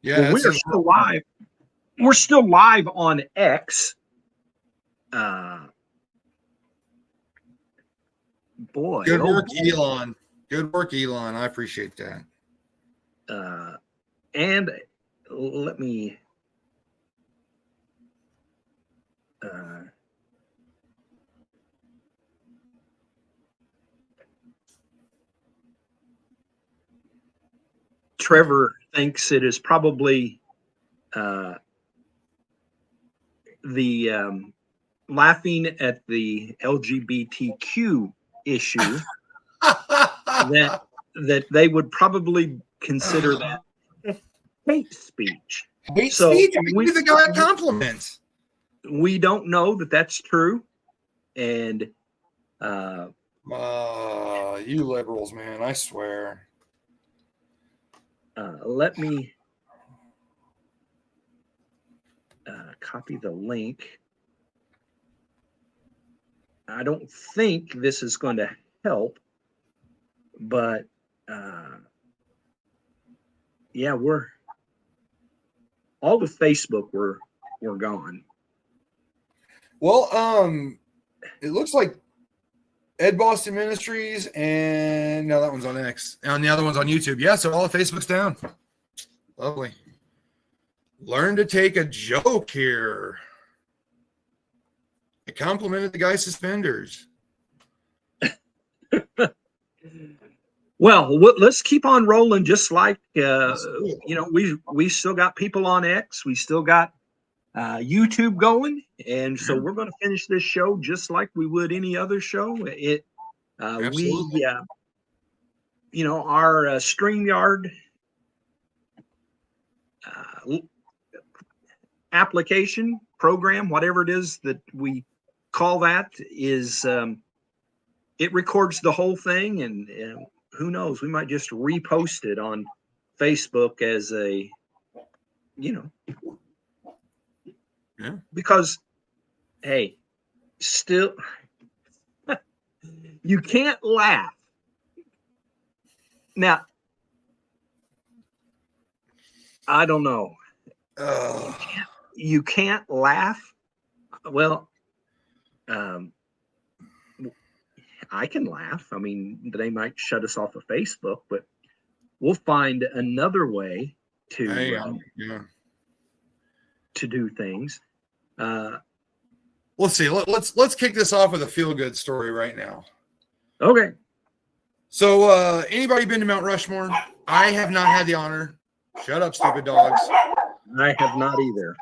Yeah, well, we're still live. We're still live on X. Boy. Good work, Elon. Good work, Elon. I appreciate that. And let me... Trevor thinks it is probably the laughing at the LGBTQ issue that they would probably consider that hate speech. Hate speech? We give the guy a compliment. We don't know that that's true. And you liberals, man, I swear. Let me copy the link. I don't think this is going to help, but yeah, we're all of Facebook. We're gone. Well, it looks like Ed Boston Ministries, and no, that one's on X, and the other one's on YouTube. Yeah, so all of Facebook's down. Lovely. Learn to take a joke here. I complimented the guy's suspenders. Well, let's keep on rolling. Just like we still got people on X. We still got YouTube going, and so we're going to finish this show just like we would any other show. Our StreamYard application program, whatever it is that we call that, is it records the whole thing, and who knows, we might just repost it on Facebook as a because hey, still you can't laugh now. I don't know. You can't laugh. Well, I can laugh. I mean, they might shut us off of Facebook, but we'll find another way to do things. Let's see. Let's kick this off with a feel-good story right now. Okay. So, anybody been to Mount Rushmore? I have not had the honor. Shut up, stupid dogs. I have not either.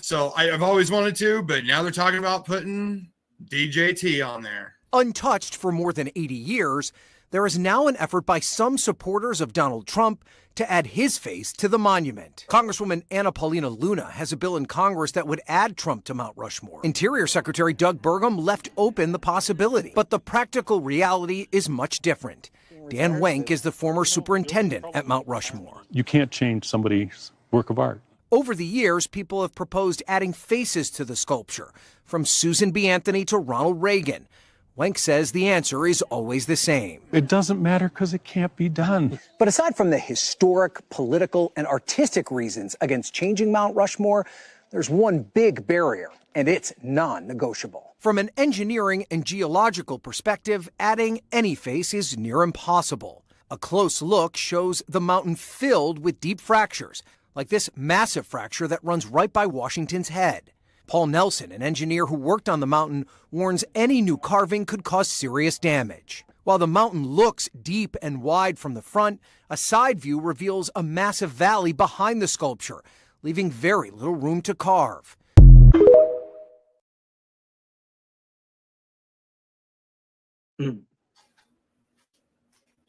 So I've always wanted to, but now they're talking about putting DJT on there. Untouched for more than 80 years, there is now an effort by some supporters of Donald Trump to add his face to the monument. Congresswoman Anna Paulina Luna has a bill in Congress that would add Trump to Mount Rushmore. Interior Secretary Doug Burgum left open the possibility, but the practical reality is much different. Dan Wenk is the former superintendent at Mount Rushmore. You can't change somebody's work of art. Over the years, people have proposed adding faces to the sculpture, from Susan B. Anthony to Ronald Reagan. Wenck says the answer is always the same. It doesn't matter because it can't be done. But aside from the historic, political, and artistic reasons against changing Mount Rushmore, there's one big barrier, and it's non-negotiable. From an engineering and geological perspective, adding any face is near impossible. A close look shows the mountain filled with deep fractures, like this massive fracture that runs right by Washington's head. Paul Nelson, an engineer who worked on the mountain, warns any new carving could cause serious damage. While the mountain looks deep and wide from the front, a side view reveals a massive valley behind the sculpture, leaving very little room to carve.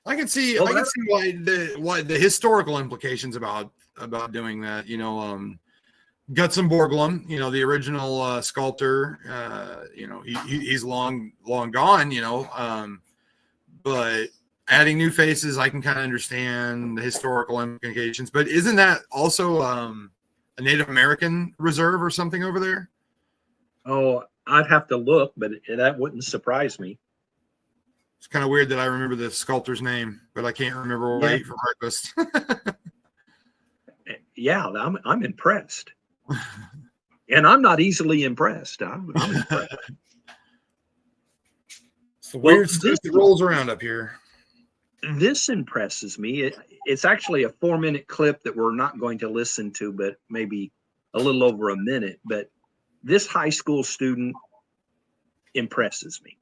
I can see why the historical implications about doing that. Gutzon Borglum, the original sculptor, he's long gone, but adding new faces, I can kind of understand the historical implications. But isn't that also a Native American reserve or something over there? Oh, I'd have to look, but that wouldn't surprise me. It's kind of weird that I remember the sculptor's name, but I can't remember what I ate for breakfast. Yeah, I'm impressed. And I'm not easily impressed. I'm impressed. It's the weird stuff that rolls around up here. This impresses me. It's actually a 4-minute clip that we're not going to listen to, but maybe a little over a minute. But this high school student impresses me.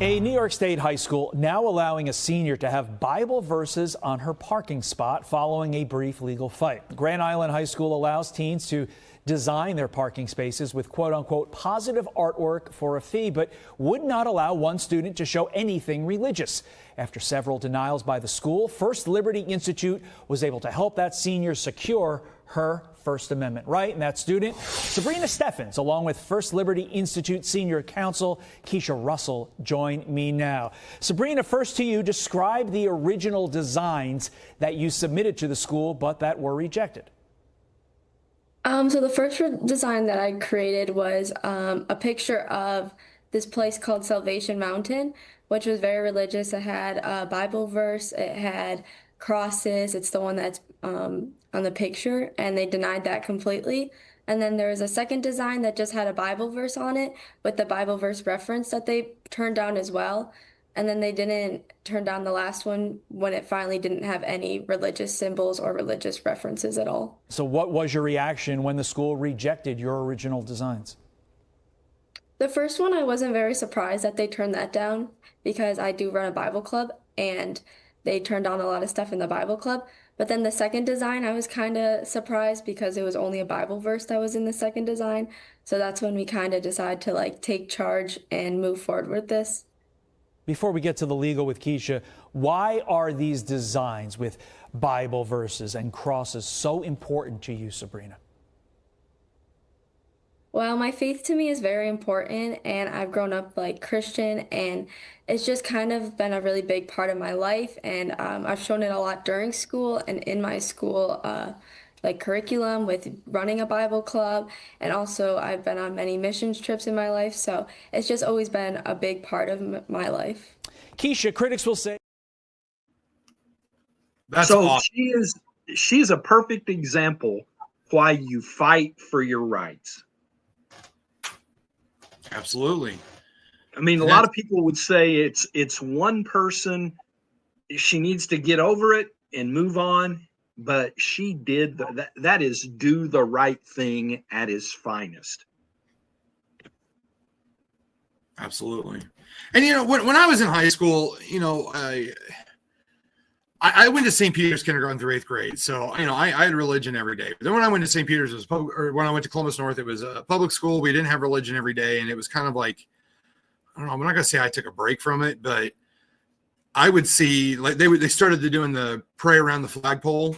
A New York State high school now allowing a senior to have Bible verses on her parking spot following a brief legal fight. Grand Island High School allows teens to design their parking spaces with quote-unquote positive artwork for a fee, but would not allow one student to show anything religious. After several denials by the school, First Liberty Institute was able to help that senior secure her First Amendment right. And that student, Sabrina Steffens, along with First Liberty Institute Senior Counsel Keisha Russell, join me now. Sabrina, first to you, describe the original designs that you submitted to the school but that were rejected. So the first design that I created was a picture of this place called Salvation Mountain, which was very religious. It had a Bible verse, it had crosses. It's the one that's on the picture, and they denied that completely. And then there was a second design that just had a Bible verse on it with the Bible verse reference that they turned down as well. And then they didn't turn down the last one when it finally didn't have any religious symbols or religious references at all. So what was your reaction when the school rejected your original designs? The first one, I wasn't very surprised that they turned that down because I do run a Bible club and they turned down a lot of stuff in the Bible club. But then the second design, I was kind of surprised because it was only a Bible verse that was in the second design. So that's when we kind of decided to take charge and move forward with this. Before we get to the legal with Keisha, why are these designs with Bible verses and crosses so important to you, Sabrina? Well, my faith to me is very important, and I've grown up Christian, and it's just kind of been a really big part of my life, and I've shown it a lot during school and in my school curriculum with running a Bible club, and also I've been on many missions trips in my life, so it's just always been a big part of my life. Keisha, critics will say that's so awesome. She's a perfect example why you fight for your rights. Absolutely. I mean, a lot of people would say it's one person. She needs to get over it and move on. But she did that is do the right thing at its finest. Absolutely. And, when I was in high school, I went to St. Peter's kindergarten through 8th grade. So, I had religion every day. But then when I went to St. Peter's, when I went to Columbus North, it was a public school. We didn't have religion every day. And it was kind of like, I don't know, I'm not going to say I took a break from it, but I would see they started doing the pray around the flagpole.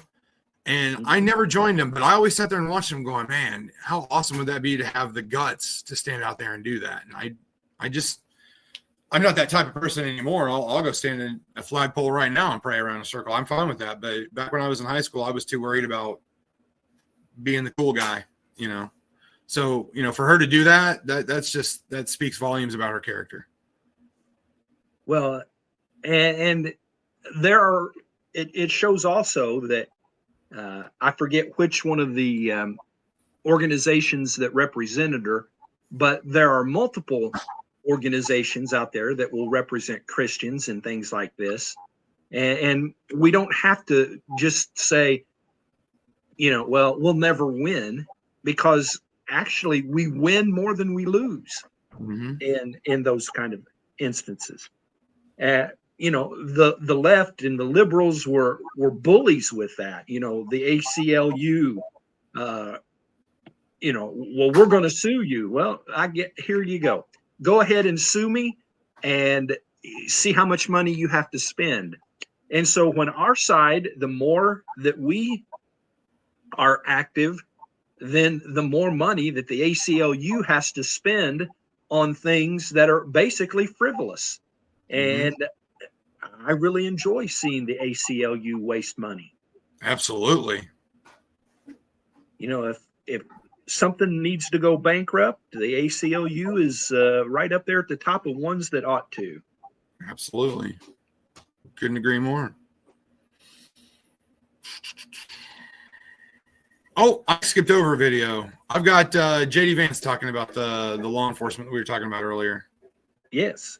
And I never joined them, but I always sat there and watched them going, man, how awesome would that be to have the guts to stand out there and do that? And I'm not that type of person anymore. I'll go stand in a flagpole right now and pray around a circle. I'm fine with that. But back when I was in high school, I was too worried about being the cool guy, So, for her to do that speaks volumes about her character. Well, and there are, it shows also that I forget which one of the organizations that represented her, but there are multiple organizations out there that will represent Christians and things like this. And we don't have to just say, well, we'll never win, because actually we win more than we lose in those kind of instances. The left and the liberals were bullies with that. The ACLU, well, we're going to sue you. Well, here you go. Go ahead and sue me and see how much money you have to spend. And so when our side, the more that we are active, then the more money that the ACLU has to spend on things that are basically frivolous. And I really enjoy seeing the ACLU waste money. Absolutely. If something needs to go bankrupt, the ACLU is right up there at the top of ones that ought to. Absolutely. Couldn't agree more. Oh, I skipped over a video. I've got JD Vance talking about the law enforcement we were talking about earlier. Yes.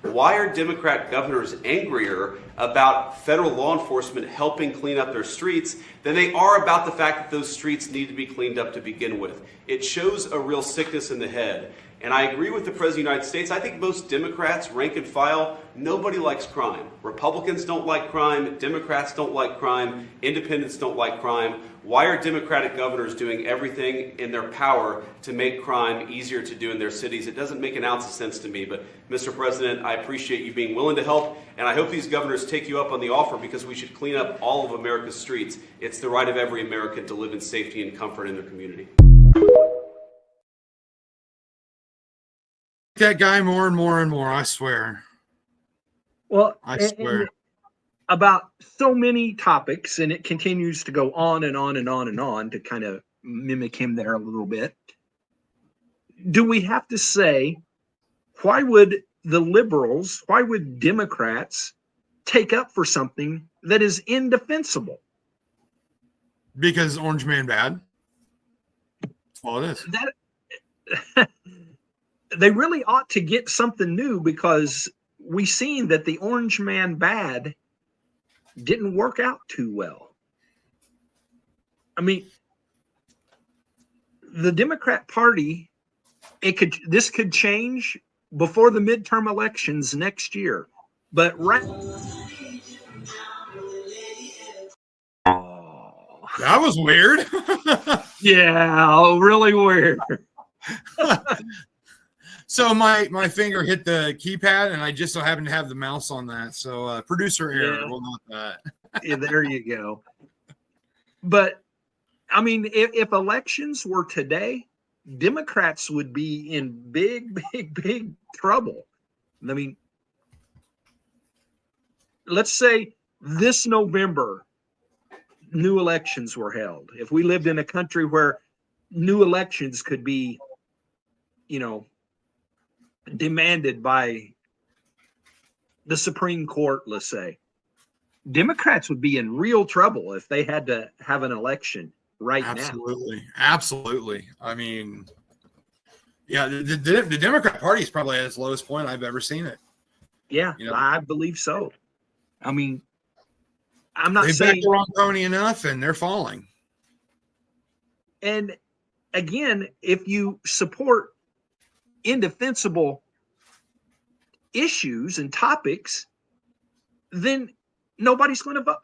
Why are Democrat governors angrier about federal law enforcement helping clean up their streets than they are about the fact that those streets need to be cleaned up to begin with? It shows a real sickness in the head. And I agree with the President of the United States. I think most Democrats, rank and file, nobody likes crime. Republicans don't like crime. Democrats don't like crime. Independents don't like crime. Why are Democratic governors doing everything in their power to make crime easier to do in their cities? It doesn't make an ounce of sense to me. But, Mr. President, I appreciate you being willing to help. And I hope these governors take you up on the offer, because we should clean up all of America's streets. It's the right of every American to live in safety and comfort in their community. That guy more and more and more, I swear. Well, I swear. And about so many topics, and it continues to go on and on and on and on to kind of mimic him there a little bit. Do we have to say, why would the liberals, why would Democrats take up for something that is indefensible? Because Orange Man bad. That's all it is. They really ought to get something new, because we seen that the Orange Man bad didn't work out too well. I mean, the Democrat Party, this could change before the midterm elections next year. But right. That was weird. Yeah, really weird. So my finger hit the keypad, and I just so happened to have the mouse on that. So producer error. Yeah. We'll note that. Yeah, there you go. But I mean, if elections were today, Democrats would be in big trouble. I mean, let's say this November, new elections were held. If we lived in a country where new elections could be, demanded by the Supreme Court, let's say, Democrats would be in real trouble if they had to have an election right now. Absolutely. I mean, yeah, the Democrat Party is probably at its lowest point I've ever seen it. Yeah, I believe so. I mean, I'm not saying saying backed the wrong pony enough, and they're falling. And again, if you support indefensible issues and topics, then nobody's going to vote.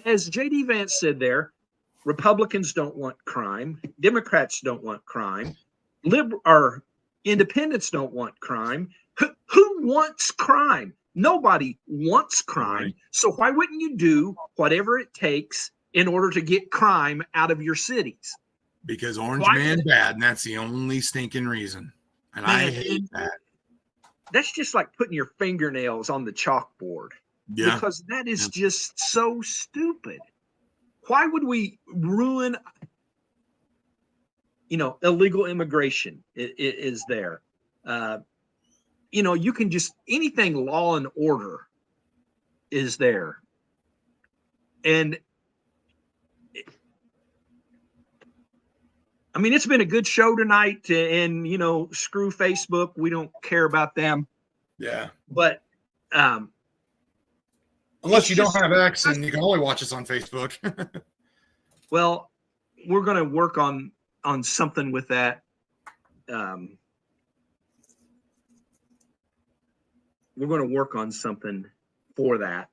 As JD Vance said there, Republicans don't want crime. Democrats don't want crime. Or independents don't want crime. Who wants crime? Nobody wants crime. Right. So why wouldn't you do whatever it takes in order to get crime out of your cities? Because Orange Man bad, and that's the only stinking reason. And I hate that. That's just like putting your fingernails on the chalkboard. Yeah. Because that is just so stupid. Why would we ruin illegal immigration is there. You can just, anything law and order is there. And I mean, it's been a good show tonight, and screw Facebook. We don't care about them. Yeah. But unless you don't have X and you can only watch us on Facebook. Well, we're going to work on something with that. We're going to work on something for that.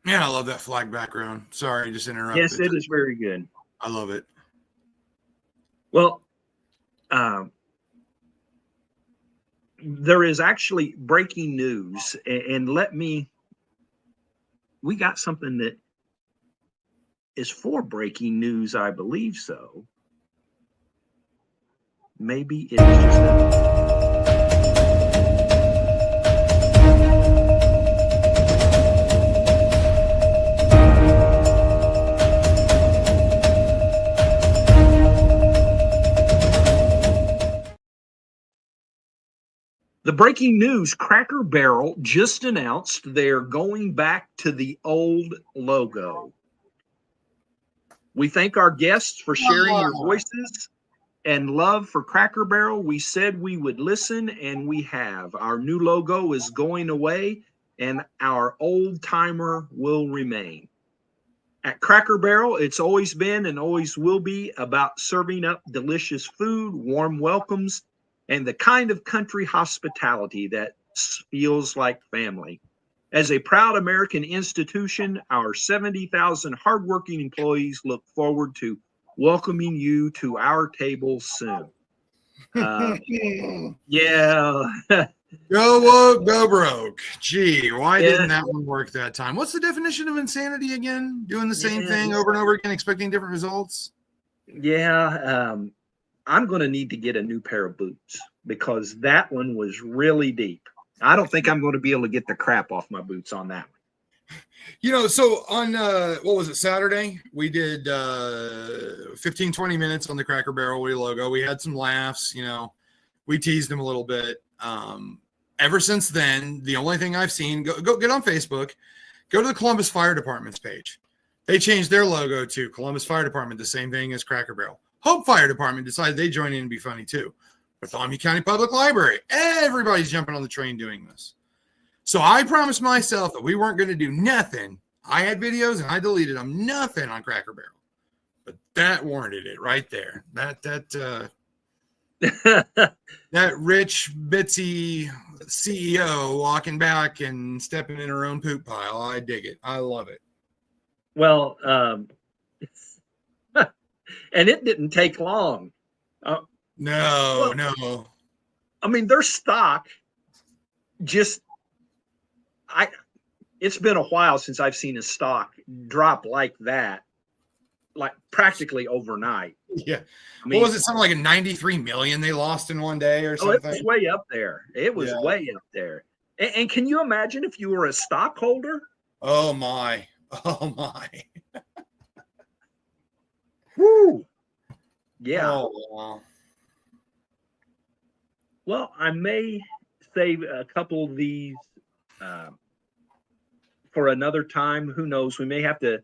Man, I love that flag background. Sorry, just interrupted. Yes, it is very good. I love it. Well, there is actually breaking news, and we got something that is for breaking news, I believe so. Maybe it is just the breaking news. Cracker Barrel just announced they're going back to the old logo. We thank our guests for sharing your voices and love for Cracker Barrel. We said we would listen, and we have. Our new logo is going away, and our old timer will remain. At Cracker Barrel, it's always been and always will be about serving up delicious food, warm welcomes, and the kind of country hospitality that feels like family. As a proud American institution, our 70,000 hardworking employees look forward to welcoming you to our table soon. Yeah. Go woke, go broke. Gee, why didn't that one work that time? What's the definition of insanity again? Doing the same thing over and over again, expecting different results? Yeah. I'm going to need to get a new pair of boots because that one was really deep. I don't think I'm going to be able to get the crap off my boots on that one. So on, what was it, Saturday? We did 15, 20 minutes on the Cracker Barrel logo. We had some laughs, we teased them a little bit. Ever since then, the only thing I've seen, go get on Facebook, go to the Columbus Fire Department's page. They changed their logo to Columbus Fire Department, the same thing as Cracker Barrel. Hope Fire Department decided they'd join in and be funny too. Bartholomew County Public Library, everybody's jumping on the train doing this. So I promised myself that we weren't going to do nothing. I had videos and I deleted them, nothing on Cracker Barrel. But that warranted it right there. That rich bitsy CEO walking back and stepping in her own poop pile. I dig it. I love it. Well, and it didn't take long. No. I mean, their stock it's been a while since I've seen a stock drop like that, like practically overnight. Yeah. What was it? Something like a 93 million they lost in one day or something? It was way up there. Way up there. And can you imagine if you were a stockholder? Oh my. Woo. Yeah. Oh, wow. Well, I may save a couple of these for another time. Who knows? We may have to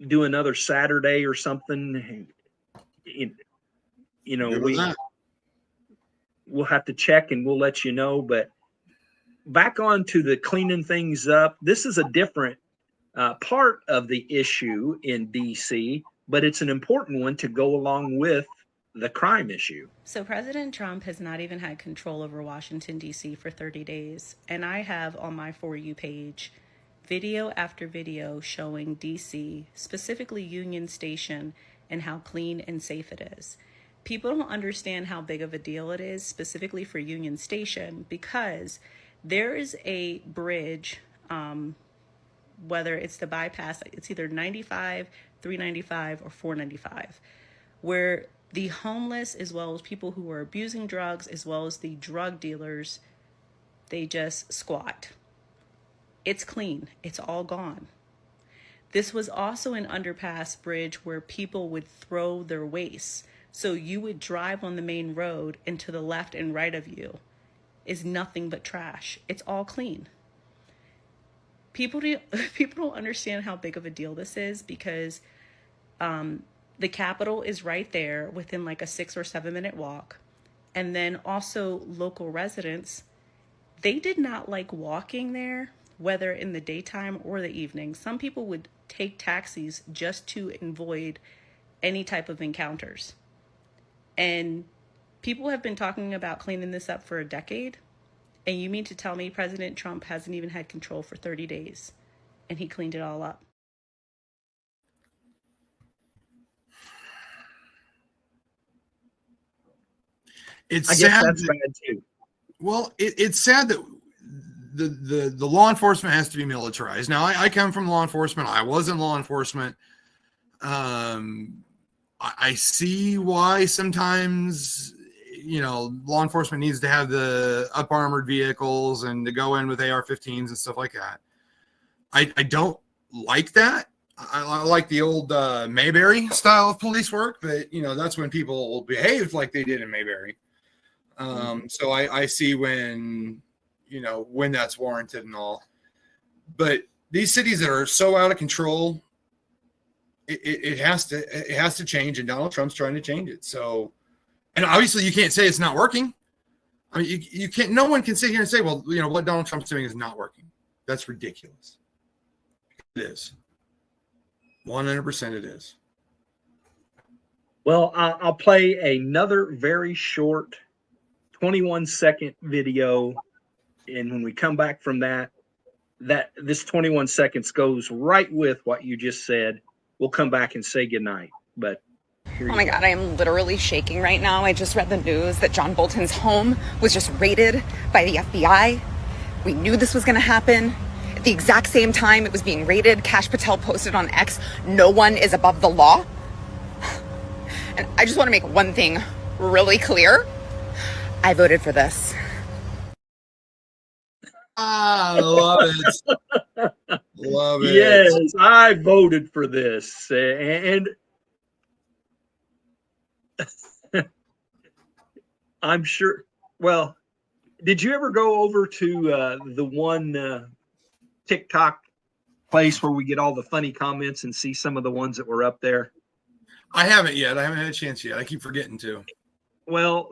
do another Saturday or something. We'll have to check and we'll let you know. But back on to the cleaning things up. This is a different part of the issue in DC, but it's an important one to go along with the crime issue. So President Trump has not even had control over Washington, D.C. for 30 days. And I have on my For You page video after video showing D.C., specifically Union Station, and how clean and safe it is. People don't understand how big of a deal it is, specifically for Union Station, because there is a bridge, whether it's the bypass, it's either 95, 395, or 495, where the homeless, as well as people who are abusing drugs, as well as the drug dealers, they just squat. It's clean. It's all gone. This was also an underpass bridge where people would throw their waste. So you would drive on the main road, and to the left and right of you is nothing but trash. It's all clean. People don't understand how big of a deal this is, because the Capitol is right there within like a 6 or 7 minute walk. And then also local residents, they did not like walking there, whether in the daytime or the evening. Some people would take taxis just to avoid any type of encounters. And people have been talking about cleaning this up for a decade. And you mean to tell me President Trump hasn't even had control for 30 days and he cleaned it all up? It's I sad guess that's that, bad too. Well, it's sad that the law enforcement has to be militarized. Now, I come from law enforcement. I was in law enforcement. I see why sometimes, law enforcement needs to have the up armored vehicles and to go in with AR-15s and stuff like that. I don't like that. I like the old Mayberry style of police work, but that's when people behave like they did in Mayberry. So I see when that's warranted and all. But these cities that are so out of control, it has to change, and Donald Trump's trying to change it. So, and obviously you can't say it's not working. I mean, you can't. No one can sit here and say, well, what Donald Trump's doing is not working. That's ridiculous. It is. 100% it is. Well, I'll play another very short 21-second video, and when we come back from that this 21 seconds goes right with what you just said. We'll come back and say goodnight. But oh my God, I am literally shaking right now. I just read the news that John Bolton's home was just raided by the FBI. We knew this was going to happen. At the exact same time it was being raided, Kash Patel posted on X, "No one is above the law." And I just want to make one thing really clear. I voted for this. I love it. Love it. Yes, I voted for this. And I'm sure. Well, did you ever go over to the one TikTok place where we get all the funny comments and see some of the ones that were up there? I haven't yet. I haven't had a chance yet. I keep forgetting to. Well,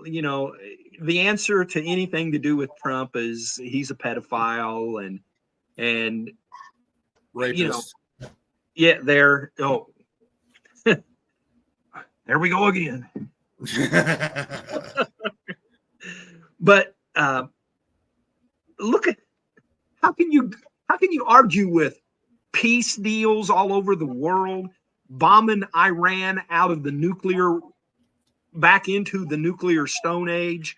the answer to anything to do with Trump is he's a pedophile and rapist. Yeah, there. Oh, there we go again. But look at how can you argue with peace deals all over the world, bombing Iran out of the nuclear back into the nuclear stone age,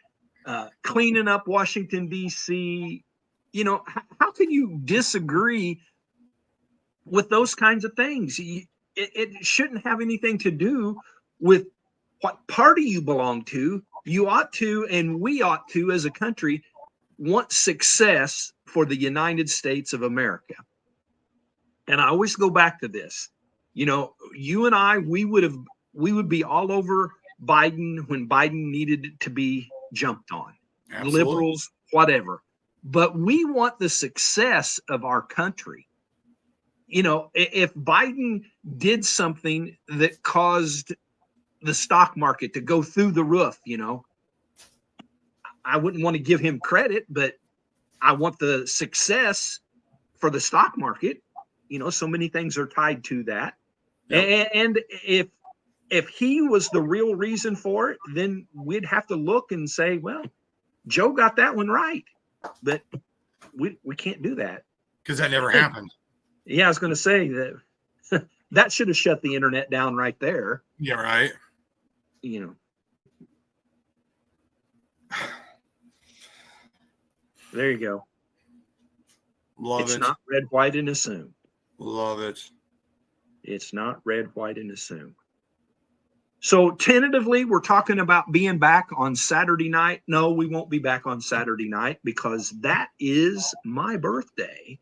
cleaning up Washington, D.C. How can you disagree with those kinds of things? It shouldn't have anything to do with what party you belong to. You ought to, and we ought to, as a country, want success for the United States of America. And I always go back to this. You and I, we would be all over Biden when Biden needed to be jumped on. Absolutely. Liberals, whatever. But we want the success of our country. If Biden did something that caused the stock market to go through the roof, I wouldn't want to give him credit, but I want the success for the stock market. So many things are tied to that. Yep. And if he was the real reason for it, then we'd have to look and say, well, Joe got that one right, but we can't do that. Because that never happened. Yeah, I was going to say that that should have shut the internet down right there. Yeah, right. There you go. Love it. It's not red, white, and assume. Love it. It's not red, white, and assume. So tentatively, we're talking about being back on Saturday night. No, we won't be back on Saturday night because that is my birthday.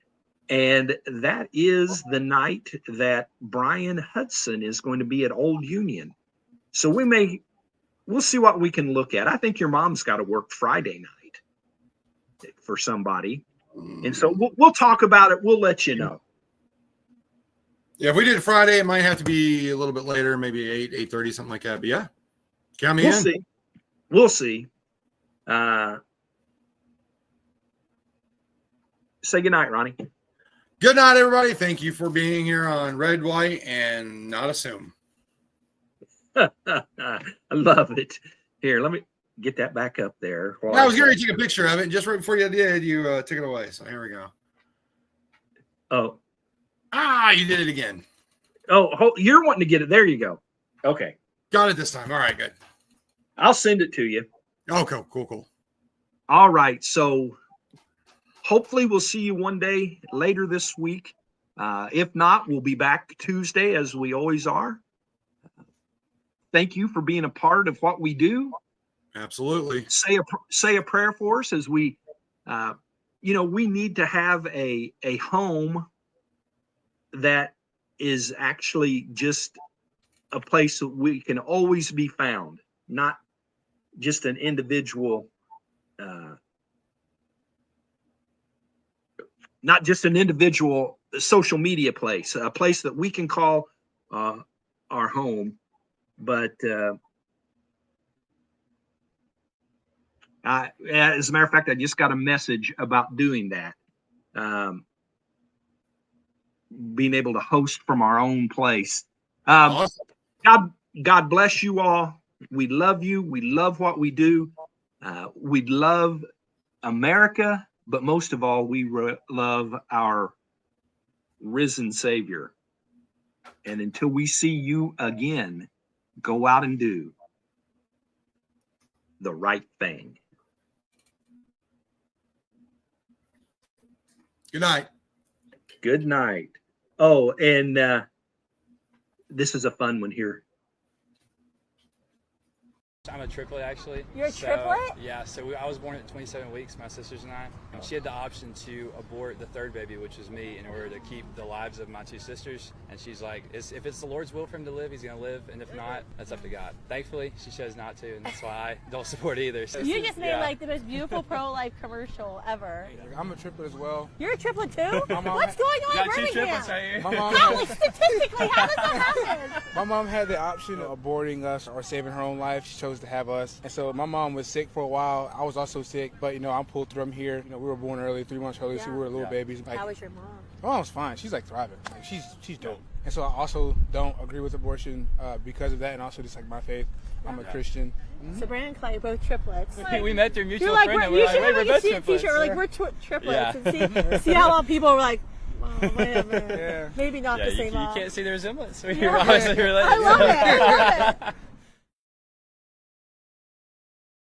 And that is the night that Brian Hudson is going to be at Old Union. So we'll see what we can look at. I think your mom's got to work Friday night for somebody. And so we'll talk about it. We'll let you know. Yeah, if we did it Friday, it might have to be a little bit later, maybe 8:30, something like that. But yeah, count me in. We'll see. Say goodnight, Ronnie. Good night, everybody. Thank you for being here on Red, White, and Not Assume. I love it. Here, let me get that back up there. I was going to take a picture of it, and just right before you did, you took it away. So here we go. Oh. You did it again. Oh, you're wanting to get it. There you go. Okay. Got it this time. All right, good. I'll send it to you. Oh, cool. All right. So hopefully we'll see you one day later this week. If not, we'll be back Tuesday as we always are. Thank you for being a part of what we do. Absolutely. Say a prayer for us as we, we need to have a home that is actually just a place that we can always be found, not just an individual, social media place, a place that we can call our home. But as a matter of fact, I just got a message about doing that. Being able to host from our own place. Awesome. God bless you all. We love you. We love what we do. We love America, but most of all, we love our risen Savior. And until we see you again, go out and do the right thing. Good night. Good night. Oh, and this is a fun one here. I'm a triplet, actually. You're a triplet? Yeah, so I was born at 27 weeks, my sisters and I. She had the option to abort the third baby, which was me, in order to keep the lives of my two sisters. And she's like, if it's the Lord's will for him to live, he's going to live. And if not, that's up to God. Thankfully, she chose not to, and that's why I don't support either. So, you just made like the most beautiful pro-life commercial ever. I'm a triplet as well. You're a triplet too? What's going on got in two Birmingham? triplets right here. How, like statistically, how does that happen? My mom had the option of aborting us or saving her own life. She chose to have us. And so my mom was sick for a while. I was also sick, but I'm pulled through. I'm here. We were born early, 3 months early, so we were little babies. How was your mom? My mom's fine. She's like thriving. Like she's dope. And so I also don't agree with abortion because of that, and also just like my faith. I'm a Christian. So Brandon and Clay are both triplets. We met through mutual like, friend. You should we're have both a triplets. T-shirt like we're triplets, Yeah. and see how long people are like, oh, wait a minute. Maybe not the same you mom. can't see the resemblance. Yeah. We're obviously related. I love it.